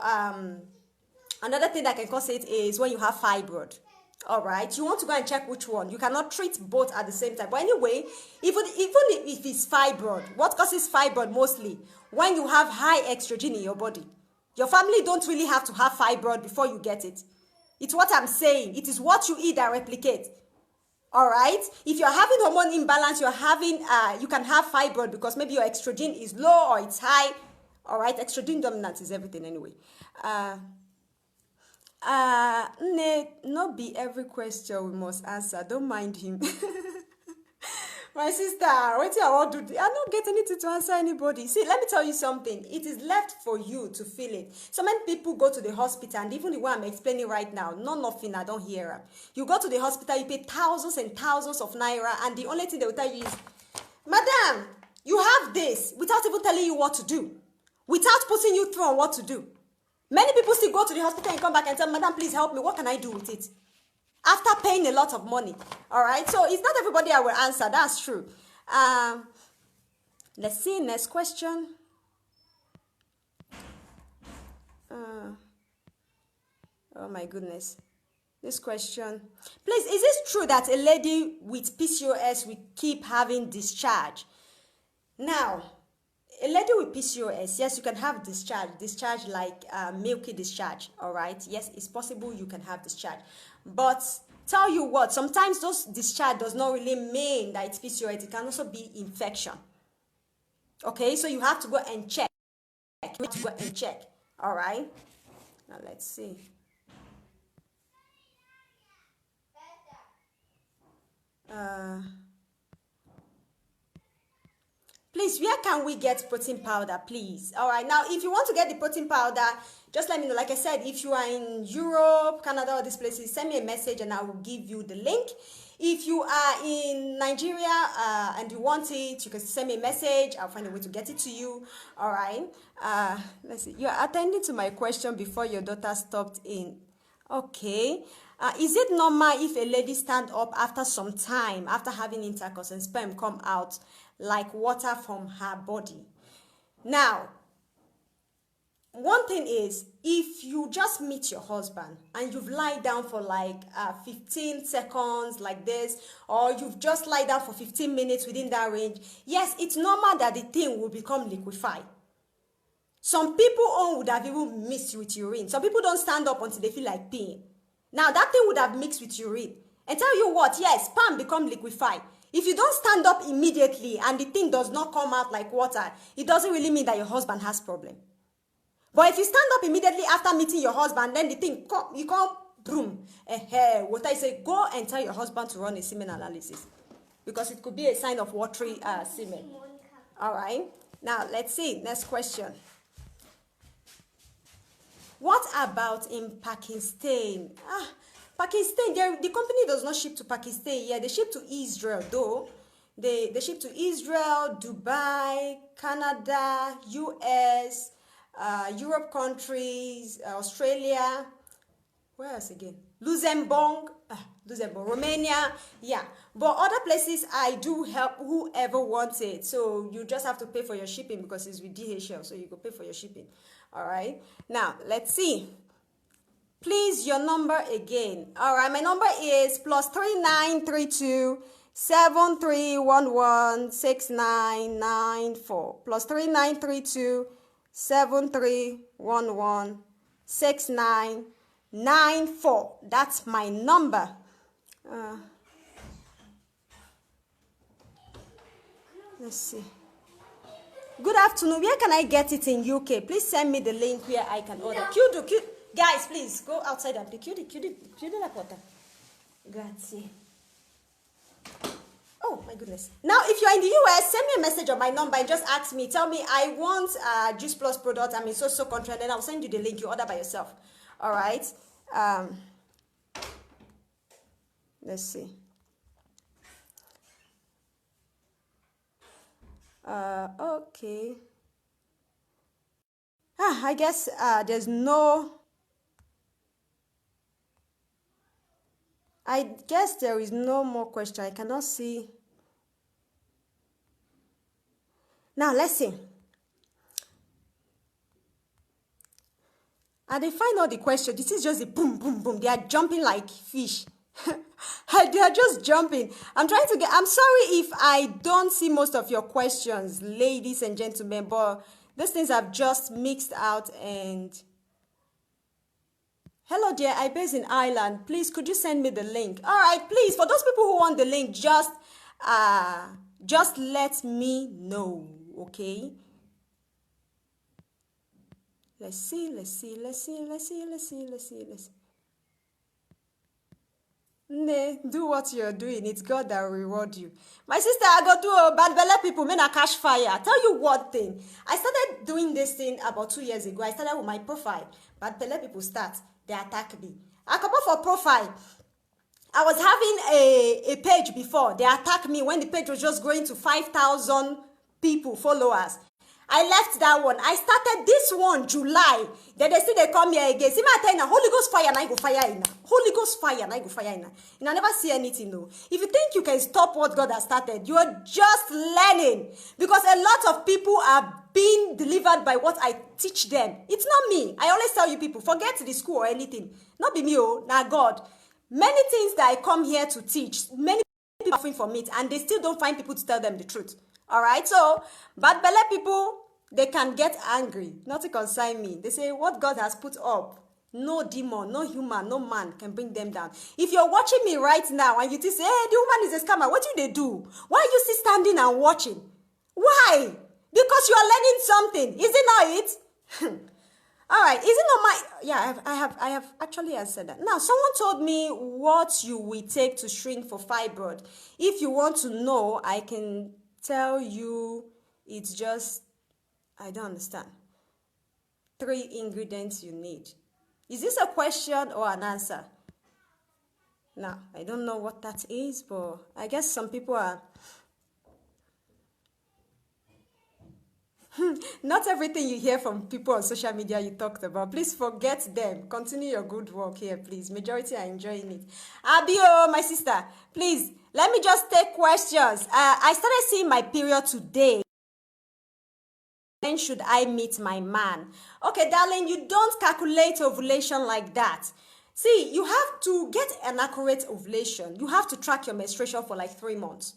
another thing that can cause it is when you have fibroid. All right, you want to go and check which one. You cannot treat both at the same time. But anyway, even if it's fibroid, what causes fibroid mostly? When you have high estrogen in your body. Your family don't really have to have fibroid before you get it. It's what I'm saying. It is what you eat that replicate. All right. If you're having hormone imbalance, you can have fibroid because maybe your estrogen is low or it's high. All right. Estrogen dominance is everything anyway. Not be every question we must answer. Don't mind him. My sister, wait till I want to do. I don't get anything to answer anybody. See, let me tell you something. It is left for you to feel it. So many people go to the hospital, and even the one I'm explaining right now, nothing, I don't hear them. You go to the hospital, you pay thousands and thousands of naira, and the only thing they will tell you is, Madam, you have this, without even telling you what to do, without putting you through on what to do. Many people still go to the hospital and come back and tell, Madam, please help me. What can I do with it? After paying a lot of money. All right. So it's not everybody I will answer. That's true. Let's see. Next question. Oh my goodness. This question. Please, is it true that a lady with PCOS will keep having discharge? Now, a lady with PCOS, yes, you can have discharge like milky discharge, all right? Yes, it's possible you can have discharge. But tell you what, sometimes those discharge does not really mean that it's PCOS. It can also be infection. Okay, so you have to go and check. You have to go and check, all right? Now, let's see. Please, where can we get protein powder, please? All right, now, if you want to get the protein powder, just let me know. Like I said, if you are in Europe, Canada, all these places, send me a message and I will give you the link. If you are in Nigeria and you want it, you can send me a message. I'll find a way to get it to you. All right. Let's see. You are attending to my question before your daughter stopped in. Okay. Is it normal if a lady stand up after some time, after having intercourse, and sperm come out like water from her body? Now, one thing is, if you just meet your husband and you've lied down for like 15 seconds like this, or you've just lied down for 15 minutes within that range, yes, it's normal that the thing will become liquefied. Some people would have even mixed with urine. Some people don't stand up until they feel like peeing. Now, that thing would have mixed with urine. And tell you what, yes, sperm become liquefied. If you don't stand up immediately and the thing does not come out like water, it doesn't really mean that your husband has problem. But if you stand up immediately after meeting your husband, then the thing, you can't, boom, what I say, go and tell your husband to run a semen analysis. Because it could be a sign of watery semen. All right. Now, let's see. Next question. What about in Pakistan? Pakistan, the company does not ship to Pakistan. Yeah, they ship to Israel, though. They ship to Israel, Dubai, Canada, US, Europe countries, Australia. Where else again? Luxembourg, Romania. Yeah, but other places I do help whoever wants it. So you just have to pay for your shipping because it's with DHL. So you go pay for your shipping. All right. Now, let's see. Please, your number again. All right. My number is +3932 7311 6994. +3932 7311 6994. That's my number. Let's see. Good afternoon. Where can I get it in UK? Please send me the link where I can order. Guys, please go outside and chiudi la porta. Grazie. Oh my goodness. Now, if you're in the US, send me a message on my number and just ask me. Tell me I want Juice Plus product. I'm in so country, and then I'll send you the link. You order by yourself. All right. Let's see. Okay. I guess there's no. I guess there is no more question. I cannot see. Now, let's see. And they find out the question. This is just a boom, boom, boom. They are jumping like fish. They are just jumping. I'm sorry if I don't see most of your questions, ladies and gentlemen, but these things have just mixed out. And hello dear, I base in Ireland. Please, could you send me the link? All right, please, for those people who want the link, just let me know, okay? Let's see. Nay, do what you're doing. It's God that will reward you. My sister, I go do bad belly people, men a cash fire. Tell you one thing. I started doing this thing about 2 years ago. I started with my profile. Bad belly people start. They attack me. I come up for profile. I was having a page before. They attacked me when the page was just growing to 5,000 people, followers. I left that one. I started this one July. Then they come here again. See my time now. Holy Ghost fire and I go fire in. Holy Ghost fire and I go fire in. And I never see anything no. If you think you can stop what God has started, you are just learning. Because a lot of people are being delivered by what I teach them. It's not me. I always tell you people, forget the school or anything. Not be me, now God. Many things that I come here to teach, many people are suffering from it, and they still don't find people to tell them the truth. All right, so bad belly people, they can get angry, not to concern me. They say what God has put up, no demon, no human, no man can bring them down. If you're watching me right now and you say, hey, the woman is a scammer, what do they do? Why are you still standing and watching? Why? Because you are learning something. Is it not it? All right, is it not my... Yeah, I have actually answered that. Now, someone told me what you will take to shrink for fibroid. If you want to know, I can tell you it's just... I don't understand. 3 ingredients you need. Is this a question or an answer? Now, I don't know what that is, but I guess some people are... Not everything you hear from people on social media you talked about. Please forget them. Continue your good work here, please. Majority are enjoying it. Abio, my sister, please, let me just take questions. I started seeing my period today. When should I meet my man? Okay, darling, you don't calculate ovulation like that. See, you have to get an accurate ovulation. You have to track your menstruation for like 3 months.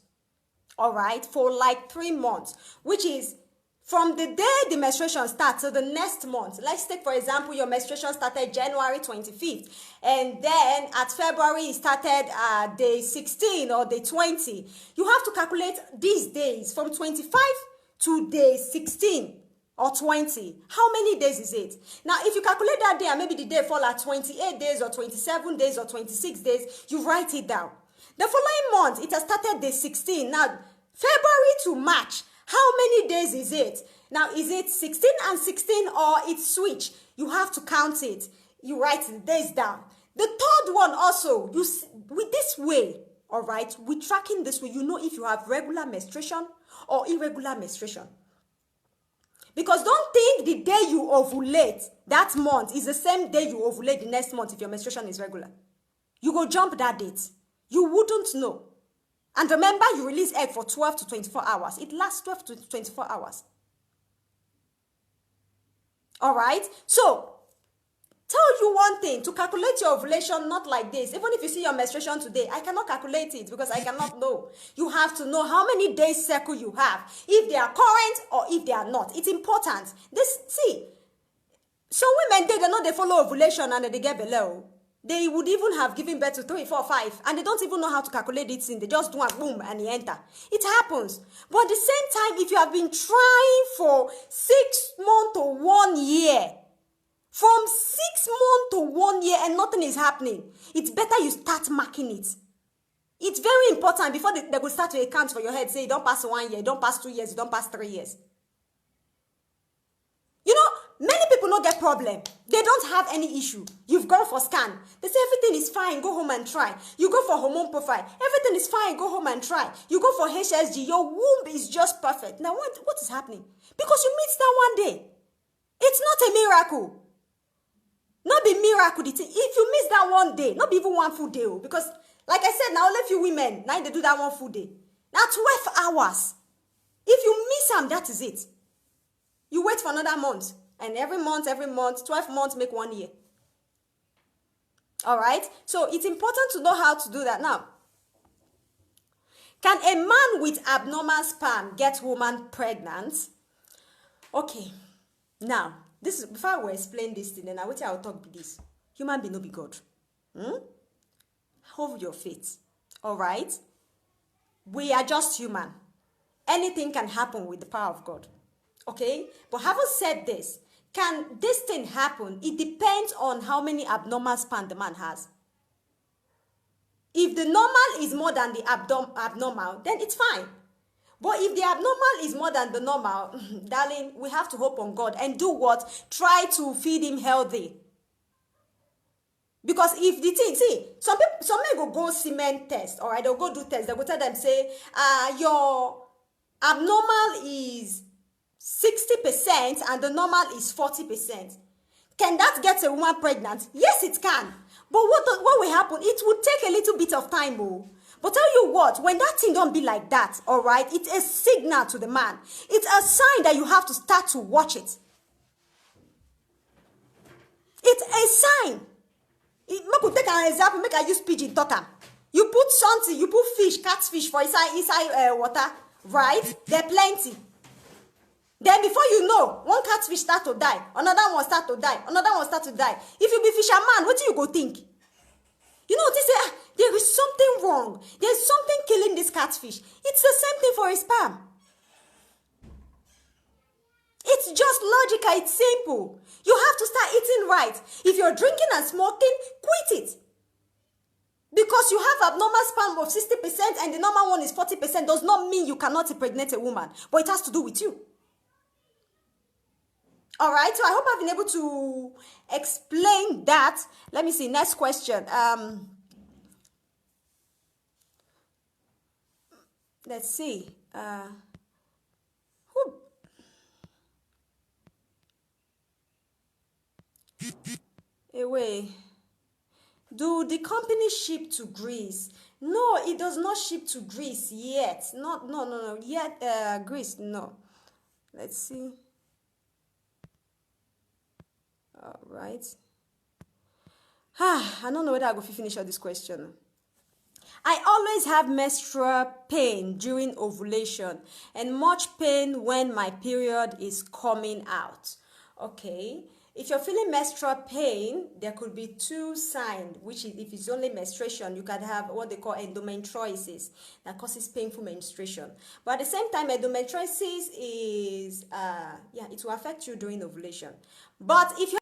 All right, for like 3 months, which is from the day the menstruation starts to the next month. Let's take, for example, your menstruation started January 25th. And then at February, it started day 16 or day 20. You have to calculate these days from 25 to day 16 or 20. How many days is it? Now, if you calculate that day and maybe the day fall at 28 days or 27 days or 26 days, you write it down. The following month, it has started day 16. Now, February to March, how many days is it? Now, is it 16 and 16 or it's switch? You have to count it. You write the days down. The third one also, with this way, all right, with tracking this way, you know if you have regular menstruation or irregular menstruation. Because don't think the day you ovulate that month is the same day you ovulate the next month if your menstruation is regular. You go jump that date. You wouldn't know. And remember, you release egg for 12 to 24 hours. It lasts 12 to 24 hours. All right? So, tell you one thing. To calculate your ovulation, not like this. Even if you see your menstruation today, I cannot calculate it because I cannot know. You have to know how many days cycle you have. If they are current or if they are not. It's important. See, some women, they know they follow ovulation and they get below. They would even have given birth to 3, 4, 5, and they don't even know how to calculate it in. They just do a boom and they enter. It happens. But at the same time, if you have been trying for 6 months to 1 year, from 6 months to 1 year and nothing is happening, it's better you start marking it. It's very important before they will start to account for your head. Say, you don't pass 1 year, you don't pass 2 years, you don't pass 3 years. You know, many people don't get problem. They don't have any issue. You've gone for scan. They say everything is fine, go home and try. You go for hormone profile. Everything is fine, go home and try. You go for HSG. Your womb is just perfect. Now, what is happening? Because you missed that 1 day. It's not a miracle. Not be miracle. If you miss that 1 day, not be even 1 full day. Because, like I said, now only few women, now they do that 1 full day. Now 12 hours. If you miss them, that is it. You wait for another month. And every month, 12 months make 1 year. All right? So it's important to know how to do that. Now, can a man with abnormal sperm get woman pregnant? Okay. Now, this is before I will explain this thing, then I will talk this. Human being no be God. Hold your faith. All right? We are just human. Anything can happen with the power of God. Okay? But having said this, can this thing happen? It depends on how many abnormal sperm the man has. If the normal is more than the abnormal, then it's fine. But if the abnormal is more than the normal, darling, we have to hope on God and do what? Try to feed him healthy. Because if the thing, see, some men go semen test, all right, they'll go do test, they'll go tell them, say, your abnormal is 60% and the normal is 40%. Can that get a woman pregnant? Yes, it can. But what will happen? It will take a little bit of time, oh. But tell you what, when that thing don't be like that, all right, it's a signal to the man. It's a sign that you have to start to watch it. It's a sign. I could take an example, make I use pidgin talk am. You put something, you put fish, catfish for inside water, right? There plenty. Then before you know, one catfish start to die, another one start to die, another one start to die. If you be fisherman, what do you go think? You know, they say, there is something wrong. There's something killing this catfish. It's the same thing for a sperm. It's just logical. It's simple. You have to start eating right. If you're drinking and smoking, quit it. Because you have abnormal sperm of 60% and the normal one is 40% does not mean you cannot impregnate a woman. But it has to do with you. All right, so I hope I've been able to explain that. Let me see, next question. Let's see. Away. Do the company ship to Greece? No, it does not ship to Greece yet. No. Yet, Greece, no. Let's see. All right. I don't know whether I go finish all this question. I always have menstrual pain during ovulation and much pain when my period is coming out. Okay. If you're feeling menstrual pain, there could be two signs, which is if it's only menstruation, you can have what they call endometriosis that causes painful menstruation. But at the same time, endometriosis is, it will affect you during ovulation. But if you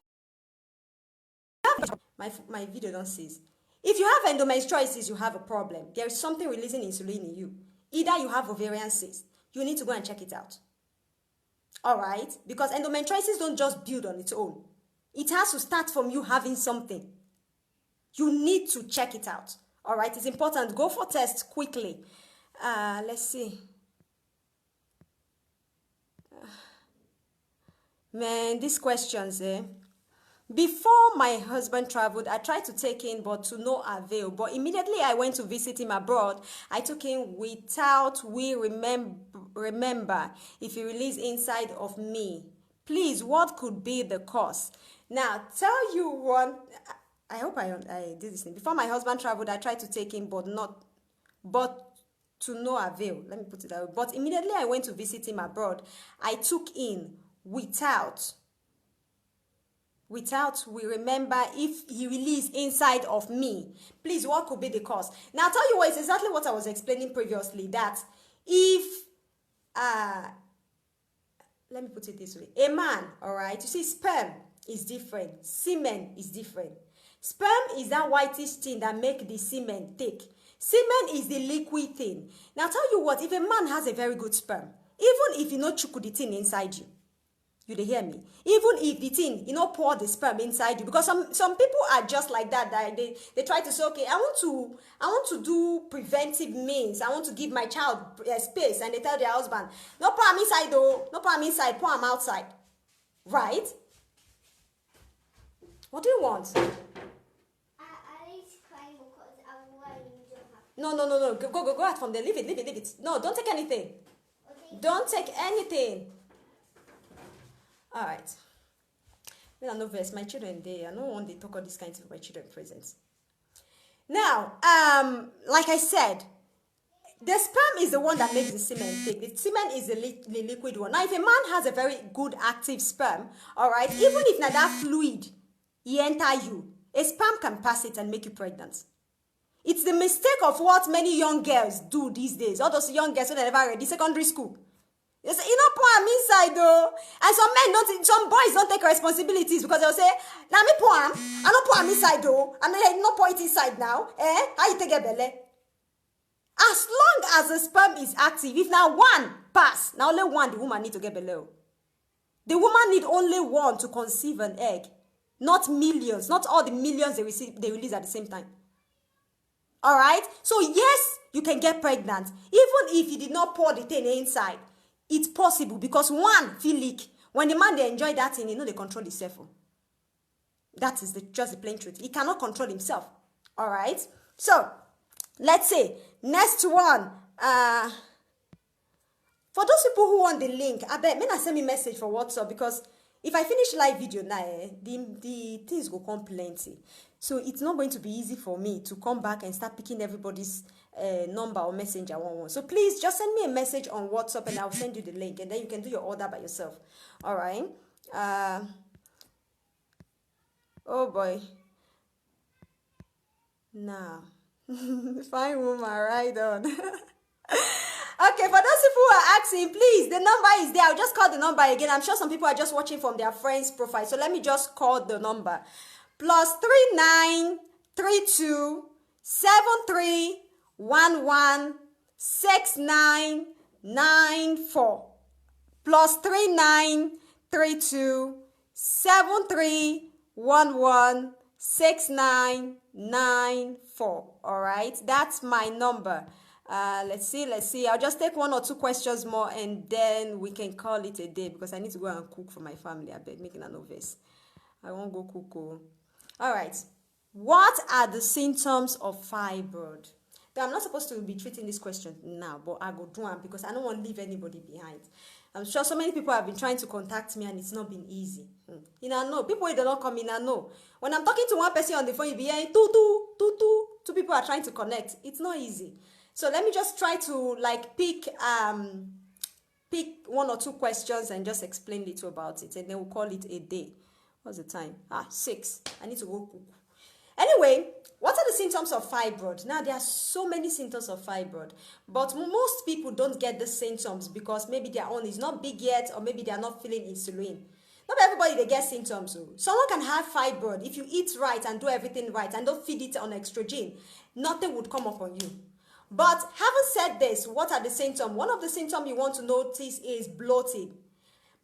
have, my video don't cease. If you have endometriosis, you have a problem. There is something releasing insulin in you. Either you have ovarian cyst. You need to go and check it out. All right? Because endometriosis don't just build on its own. It has to start from you having something. You need to check it out. All right? It's important. Go for tests quickly. Let's see. Man, these questions, Before my husband traveled, I tried to take him, but to no avail. But immediately I went to visit him abroad. I took him without remember if he released inside of me. Please, what could be the cause? Now, tell you one. I hope I did this thing. Before my husband traveled, I tried to take him, but to no avail. Let me put it that way. But immediately I went to visit him abroad. I took in without we remember if he released inside of me. Please, what could be the cause? Now, I'll tell you what, it's exactly what I was explaining previously, that if, let me put it this way, a man, all right, you see, sperm is different, semen is different. Sperm is that whitish thing that make the semen thick. Semen is the liquid thing. Now, I'll tell you what, if a man has a very good sperm, even if you know chuku the thing inside you, you dey hear me? Even if the thing, pour the sperm inside you, because some people are just like that. They try to say, okay, I want to do preventive means. I want to give my child space, and they tell their husband, no pour am inside though, no pour am inside, pour am outside, right? What do you want? I need to climb because I'm wearing jumper. No. Go out from there. Leave it. No, don't take anything. Okay. Don't take anything. All right. When I know verse, my children, I don't want to talk all these kinds of my children present. Now, like I said, the sperm is the one that makes the semen thick. The semen is the liquid one. Now, if a man has a very good active sperm, all right, even if not that fluid, he enter you, a sperm can pass it and make you pregnant. It's the mistake of what many young girls do these days. All those young girls who are never ready, secondary school. They say, pour am inside though. And some boys don't take responsibilities because they'll say, "Now me pour am, I don't pour am inside though, and I no pour it inside now. How you take a belly?" As long as the sperm is active, if now one pass, now only one the woman need to get below. The woman need only one to conceive an egg, not millions, not all the millions they release at the same time. All right? So yes, you can get pregnant. Even if you did not pour the thing inside, it's possible because one feel leak. When the man they enjoy that thing, they control himself. That is just the plain truth. He cannot control himself. All right? So, let's say, next one. For those people who want the link, I bet may not send me message for WhatsApp because if I finish live video now, the things will come plenty. So it's not going to be easy for me to come back and start picking everybody's number or messenger one. So please just send me a message on WhatsApp and I'll send you the link and then you can do your order by yourself. All right. Oh boy. Now, fine woman, right on. Okay, for those people who are asking, please, the number is there. I'll just call the number again. I'm sure some people are just watching from their friend's profile. So let me just call the number. +393273116994. +393273116994. All right, that's my number. Let's see. I'll just take one or two questions more and then we can call it a day because I need to go and cook for my family. I bet making a novice. I won't go cook. All right. What are the symptoms of fibroid? Now, I'm not supposed to be treating this question now, but I go do them because I don't want to leave anybody behind. I'm sure so many people have been trying to contact me and it's not been easy. You know, people they don't come in and know. When I'm talking to one person on the phone, you'll be hearing two people are trying to connect. It's not easy. So let me just try to pick one or two questions and just explain a little about it, and then we'll call it a day. What's the time? 6. I need to go cook. Anyway, what are the symptoms of fibroid? Now, there are so many symptoms of fibroid, but most people don't get the symptoms because maybe their own is not big yet, or maybe they are not feeling insulin. Not everybody they get symptoms. So someone can have fibroid if you eat right and do everything right and don't feed it on estrogen. Nothing would come up on you. But having said this, what are the symptoms? One of the symptoms you want to notice is bloating.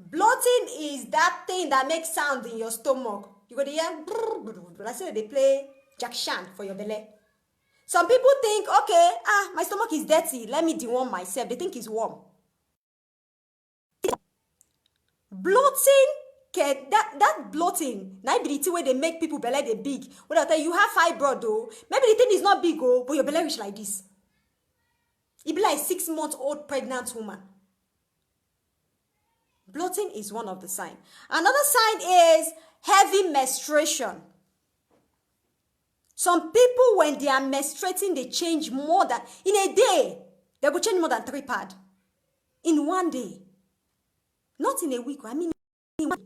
Bloating is that thing that makes sound in your stomach. You go to hear, let's say they play Jack Shan for your belly. Some people think, okay, my stomach is dirty. Let me deworm myself. They think it's warm. Bloating, that bloating, now be the thing where they make people belly they big. When I tell you have fibroid though, maybe the thing is not big, but your belly reach like this. It be like 6-month-old pregnant woman. Bloating is one of the signs. Another sign is heavy menstruation. Some people, when they are menstruating, they change more than, in a day, they will change more than 3 pads. In one day. Not in a week, I mean in one day.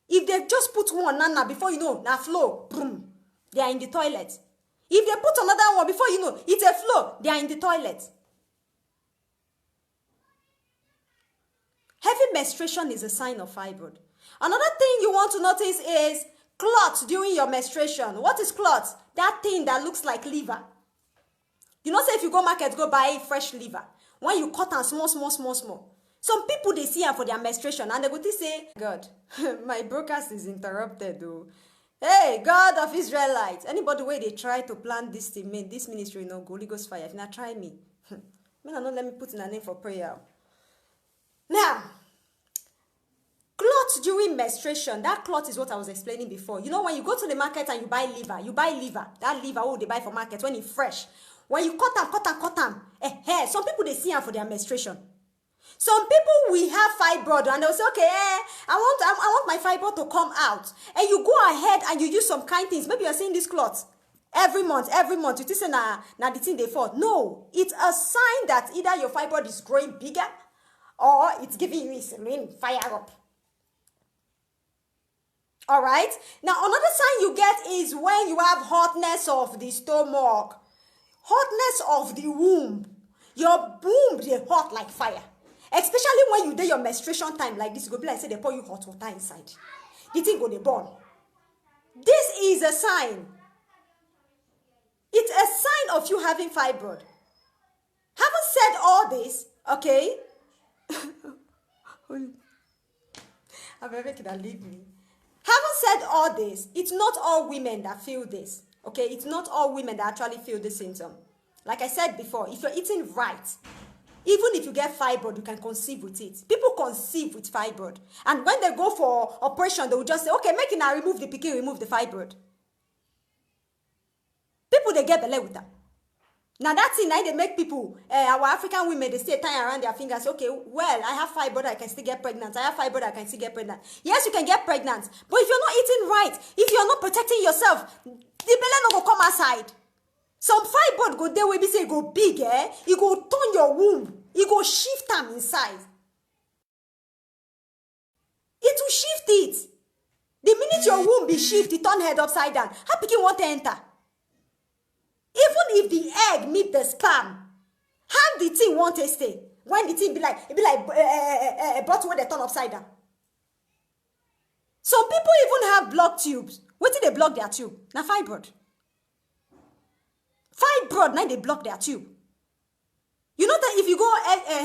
If they just put one nana before you know, na flow, boom, they are in the toilet. If they put another one before you know, it's a flow, they are in the toilet. Heavy menstruation is a sign of fibroid. Another thing you want to notice is clot during your menstruation. What is clot? That thing that looks like liver. You know, say if you go market, go buy fresh liver. When you cut them small. Some people, they see them for their menstruation and they go to say, God, my broadcast is interrupted though. Hey, God of Israelites. Anybody where they try to plan this thing, this ministry, Holy Ghost fire. If not, try me. Let me put in a name for prayer. Now, clot during menstruation, that clot is what I was explaining before. You know, when you go to the market and you buy liver, that liver, they buy for market when it's fresh. When you cut them, some people, they see them for their menstruation. Some people, we have fibroid and they'll say, okay, I want my fibroid to come out. And you go ahead and you use some kind things. Maybe you're seeing this clot every month. You think na the thing they fall. No, it's a sign that either your fibroid is growing bigger or it's giving you insulin, fire up. All right. Now, another sign you get is when you have hotness of the stomach, hotness of the womb. Your womb, they hot like fire. Especially when you do your menstruation time like this, you go be like say they pour you hot water inside. The thing go dey burn. This is a sign. It's a sign of you having fibroid. Having said all this, okay? I'm very that leave me. Having said all this, it's not all women that feel this. Okay, it's not all women that actually feel this symptom. Like I said before, if you're eating right, even if you get fibroid, you can conceive with it. People conceive with fibroid. And when they go for operation, they will just say, okay, make it now, remove the pikin, remove the fibroid. People, they get belay with that. Now that thing, they make people, our African women, they stay tying around their fingers. Okay, well, I have fibroid, I can still get pregnant. I have fibroid, I can still get pregnant. Yes, you can get pregnant. But if you're not eating right, if you're not protecting yourself, the belly no go come outside. Some fibroid go there, we be say go big, it go turn your womb. It go shift them inside. It will shift it. The minute your womb be shift, it turn head upside down. How pikin want to enter? Even if the egg meet the sperm, how the thing want to stay? When the thing be like, it be like a bottle where they turn upside down. Some people even have blocked tubes. What did they block their tube? Now fibroid. Fibroid, now they block their tube. You know that if you go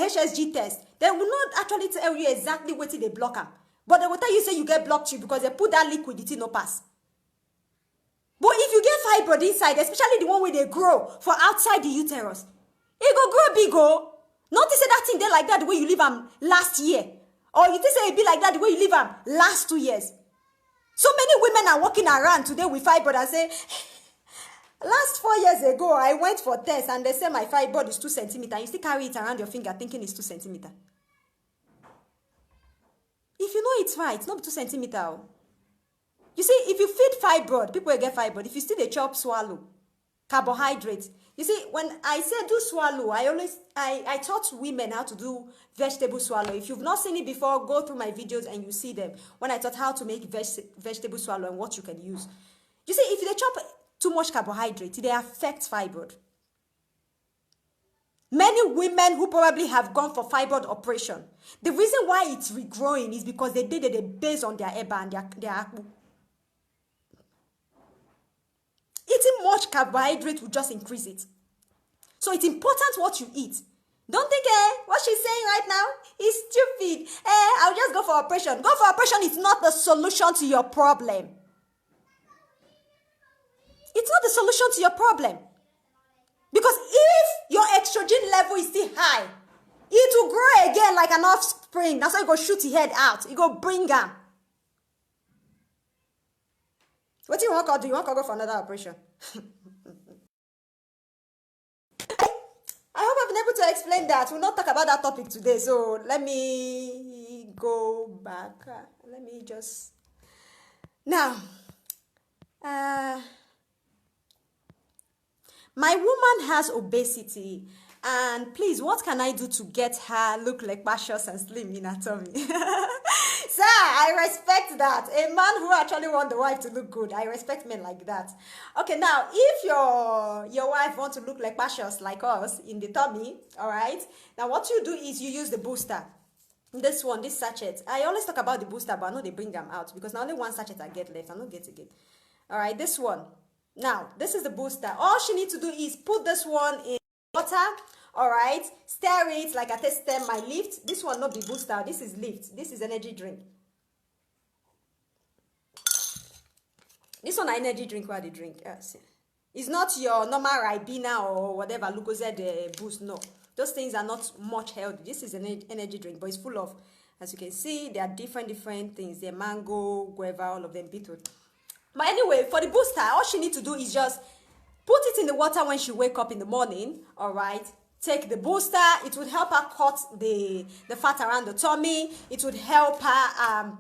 HSG test, they will not actually tell you exactly what they block them. But they will tell you say you get blocked tube because they put that liquidity no pass. But if you get fibroid inside, especially the one where they grow for outside the uterus, it go grow big, oh. Not to say that thing there like that the way you live last year. Or you think say it be like that the way you live last 2 years. So many women are walking around today with fibroid and say, last 4 years ago, I went for test and they say my fibroid is 2 centimeters. You still carry it around your finger thinking it's 2 centimeters. If you know it's right, it's not 2 centimeters. You see, if you feed fibroid, people will get fibroid. If you still they chop swallow, carbohydrates. You see, when I say do swallow, I taught women how to do vegetable swallow. If you've not seen it before, go through my videos and you see them. When I taught how to make vegetable swallow and what you can use. You see, if they chop too much carbohydrate, they affect fibroid. Many women who probably have gone for fibroid operation, the reason why it's regrowing is because they did it based on their eba and their akpu. Eating much carbohydrate will just increase it. So it's important what you eat. Don't think, what she's saying right now is stupid. I'll just go for operation. Go for operation is not the solution to your problem. It's not the solution to your problem. Because if your estrogen level is still high, it will grow again like an offspring. That's why you go shoot your head out. You go bring them. What do you want to do? You want to go for another operation? I hope I've been able to explain that. We'll not talk about that topic today. So let me go back. Let me just... Now, my woman has obesity. And please, what can I do to get her look like spacious and slim in her tummy? Sir, I respect that. A man who actually wants the wife to look good. I respect men like that. Okay, now, if your wife wants to look like spacious like us in the tummy, all right? Now, what you do is you use the booster. This one, this sachet. I always talk about the booster, but I know they bring them out because now only one sachet I get left. I don't get again. All right, this one. Now, this is the booster. All she needs to do is put this one in water. All right, stir it like I tested my lift. This one not be booster. This is lift. This is energy drink. This one energy drink. Where they drink? It's not your normal Ribena or whatever Lucozade boost. No, those things are not much healthy. This is an energy drink, but it's full of, as you can see, there are different things. They're mango, guava, all of them, beetroot. But anyway, for the booster, all she needs to do is just put it in the water when she wake up in the morning. All right. Take the booster. It would help her cut the fat around the tummy. It would help her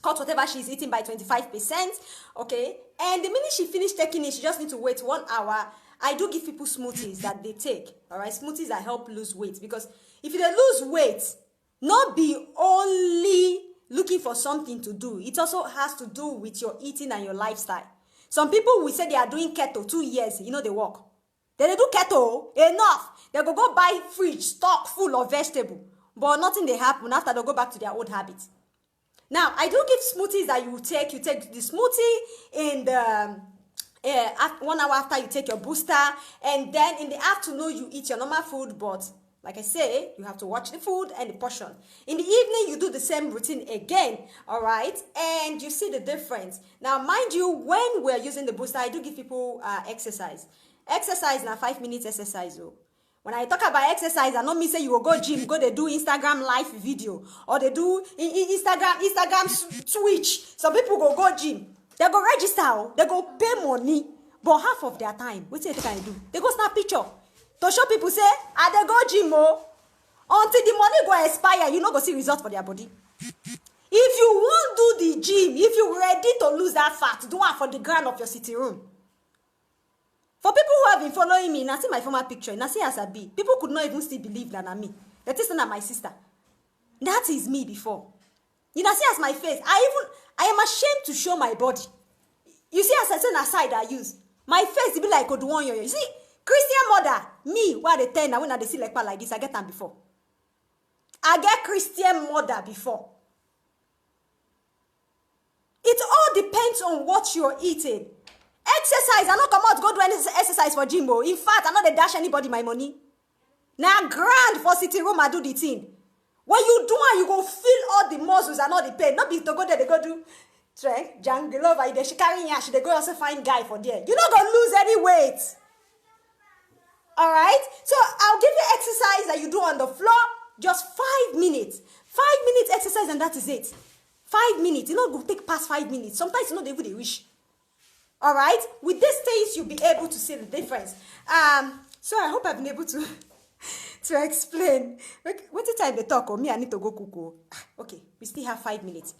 cut whatever she's eating by 25%. Okay. And the minute she finished taking it, she just needs to wait 1 hour. I do give people smoothies that they take. All right. Smoothies that help lose weight. Because if they lose weight, not be only looking for something to do. It also has to do with your eating and your lifestyle. Some people will say they are doing keto 2 years. You know, they walk. They do keto, enough. They go buy fridge, stock full of vegetable. but nothing they happen after they go back to their old habits. Now, I do give smoothies that you take the smoothie in the 1 hour after you take your booster, and then in the afternoon you eat your normal food, but like I say, you have to watch the food and the portion. In the evening, you do the same routine again, all right? And you see the difference. Now, mind you, when we're using the booster, I do give people exercise. Exercise na 5 minutes exercise. Oh. When I talk about exercise, I don't mean say you will go gym, go they do Instagram live video, or they do Instagram switch. Some people go gym. They go register, they go pay money, but half of their time, what they can do? They go snap picture. To show people say, they go gym until the money go expire, you no go see results for their body. If you won't do the gym, if you ready to lose that fat, do it for the ground of your sitting room. For people who have been following me, now see my former picture, now see as I be. People could not even still believe that I'm me. That is not my sister. That is me before. You know, see as my face. I am ashamed to show my body. You see as I turn aside I use. My face be like Oduwan Yoyo. You see? Christian mother, me, what they tell now when they see like this, I get them before. I get Christian mother before. It all depends on what you're eating. Exercise, I not come out go do any exercise for Jimbo. In fact, I not they dash anybody my money. Now grand for sitting room I do the thing. When you do it, you go feel all the muscles and all the pain. Not be to go there, they go do strength, jungle over, they carry yash, they go also find guy for there. You're not gonna lose any weight. Alright? So I'll give you exercise that you do on the floor. Just 5 minutes. 5 minutes exercise and that is it. 5 minutes. You know, go take past 5 minutes. Sometimes you know they really wish. Alright? With these things, you'll be able to see the difference. So I hope I've been able to to explain. What the time they talk? Oh, me, I need to go cook. Okay, we still have 5 minutes.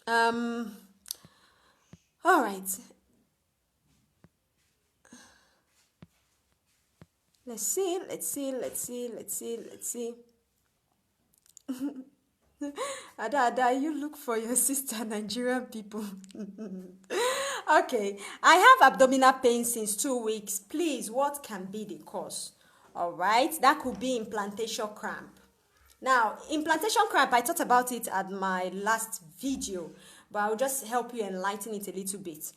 Alright. Let's see. Ada, you look for your sister, Nigerian people. Okay, I have abdominal pain since 2 weeks. Please, what can be the cause? All right, that could be implantation cramp. Now, implantation cramp, I talked about it at my last video, but I'll just help you enlighten it a little bit.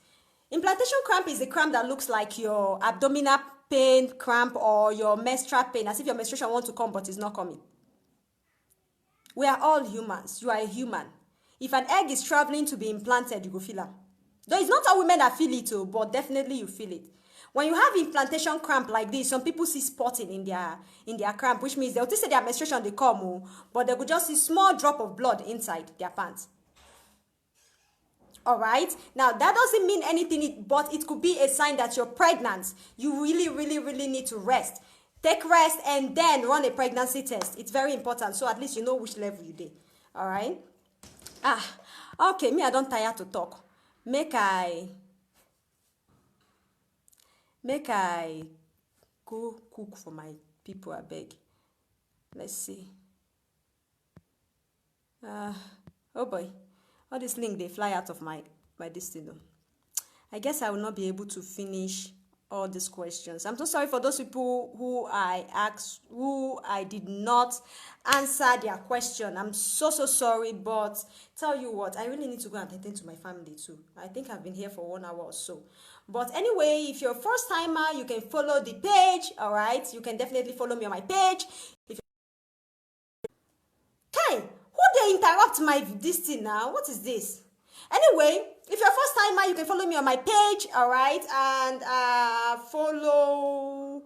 Implantation cramp is a cramp that looks like your abdominal pain cramp or your menstrual pain, as if your menstruation wants to come but it's not coming. We are all humans. You are a human. If an egg is traveling to be implanted, you go feel it. Though it's not all women that feel it, but definitely you feel it. When you have implantation cramp like this, some people see spotting in their cramp, which means they'll say their menstruation they come, but they could just see small drop of blood inside their pants. All right. Now that doesn't mean anything, but it could be a sign that you're pregnant. You really need to rest. Take rest and then run a pregnancy test. It's very important. So at least you know which level you did. All right. Okay. Me, I don't tire to talk. Make I go cook for my people, I beg. Let's see. Oh boy. All this link, they fly out of my destiny. I guess I will not be able to finish all these questions. I'm so sorry for those people who I asked, who I did not answer their question. I'm so sorry, but tell you what, I really need to go and attend to my family too. I think I've been here for 1 hour or so. But anyway, if you're a first timer, you can follow the page, all right? You can definitely follow me on my page. Who they interrupt my this thing now? What is this? Anyway, if you're a first timer, you can follow me on my page, all right? And follow,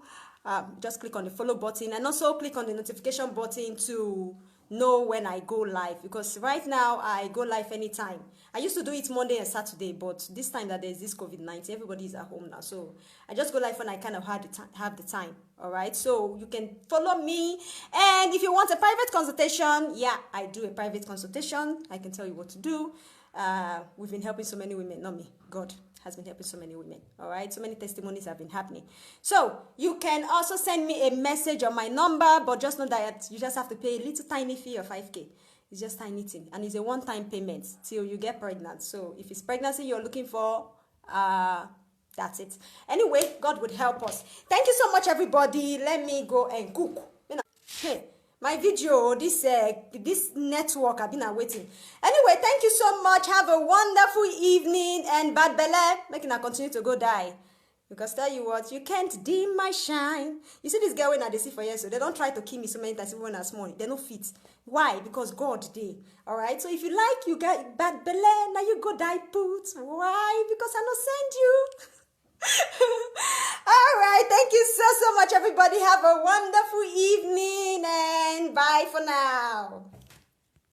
just click on the follow button and also click on the notification button to know when I go live, because right now I go live anytime. I used to do it Monday and Saturday, but this time that there's this COVID-19, everybody is at home now, so I just go live when I kind of have the time. All right, so you can follow me, and if you want a private consultation, yeah, I do a private consultation. I can tell you what to do. We've been helping so many women, not me, God has been helping so many women. All right, so many testimonies have been happening. So you can also send me a message on my number, but just know that you just have to pay a little tiny fee of 5K. It's just tiny thing, and it's a one-time payment till you get pregnant. So if it's pregnancy you're looking for, that's it. Anyway, God would help us. Thank you so much, everybody. Let me go and cook. Hey, My video, this network, I've been waiting. Anyway, thank you so much. Have a wonderful evening, and bad belle, making her continue to go die. Because tell you what, you can't dim my shine. You see this girl when they see for years, so they don't try to kill me so many times even when I'm small. They don't fit. Why? Because God did. Alright? So if you like, you got bad belle, now you go die put. Why? Because I don't send you. Alright, thank you so much, everybody. Have a wonderful evening, and bye for now.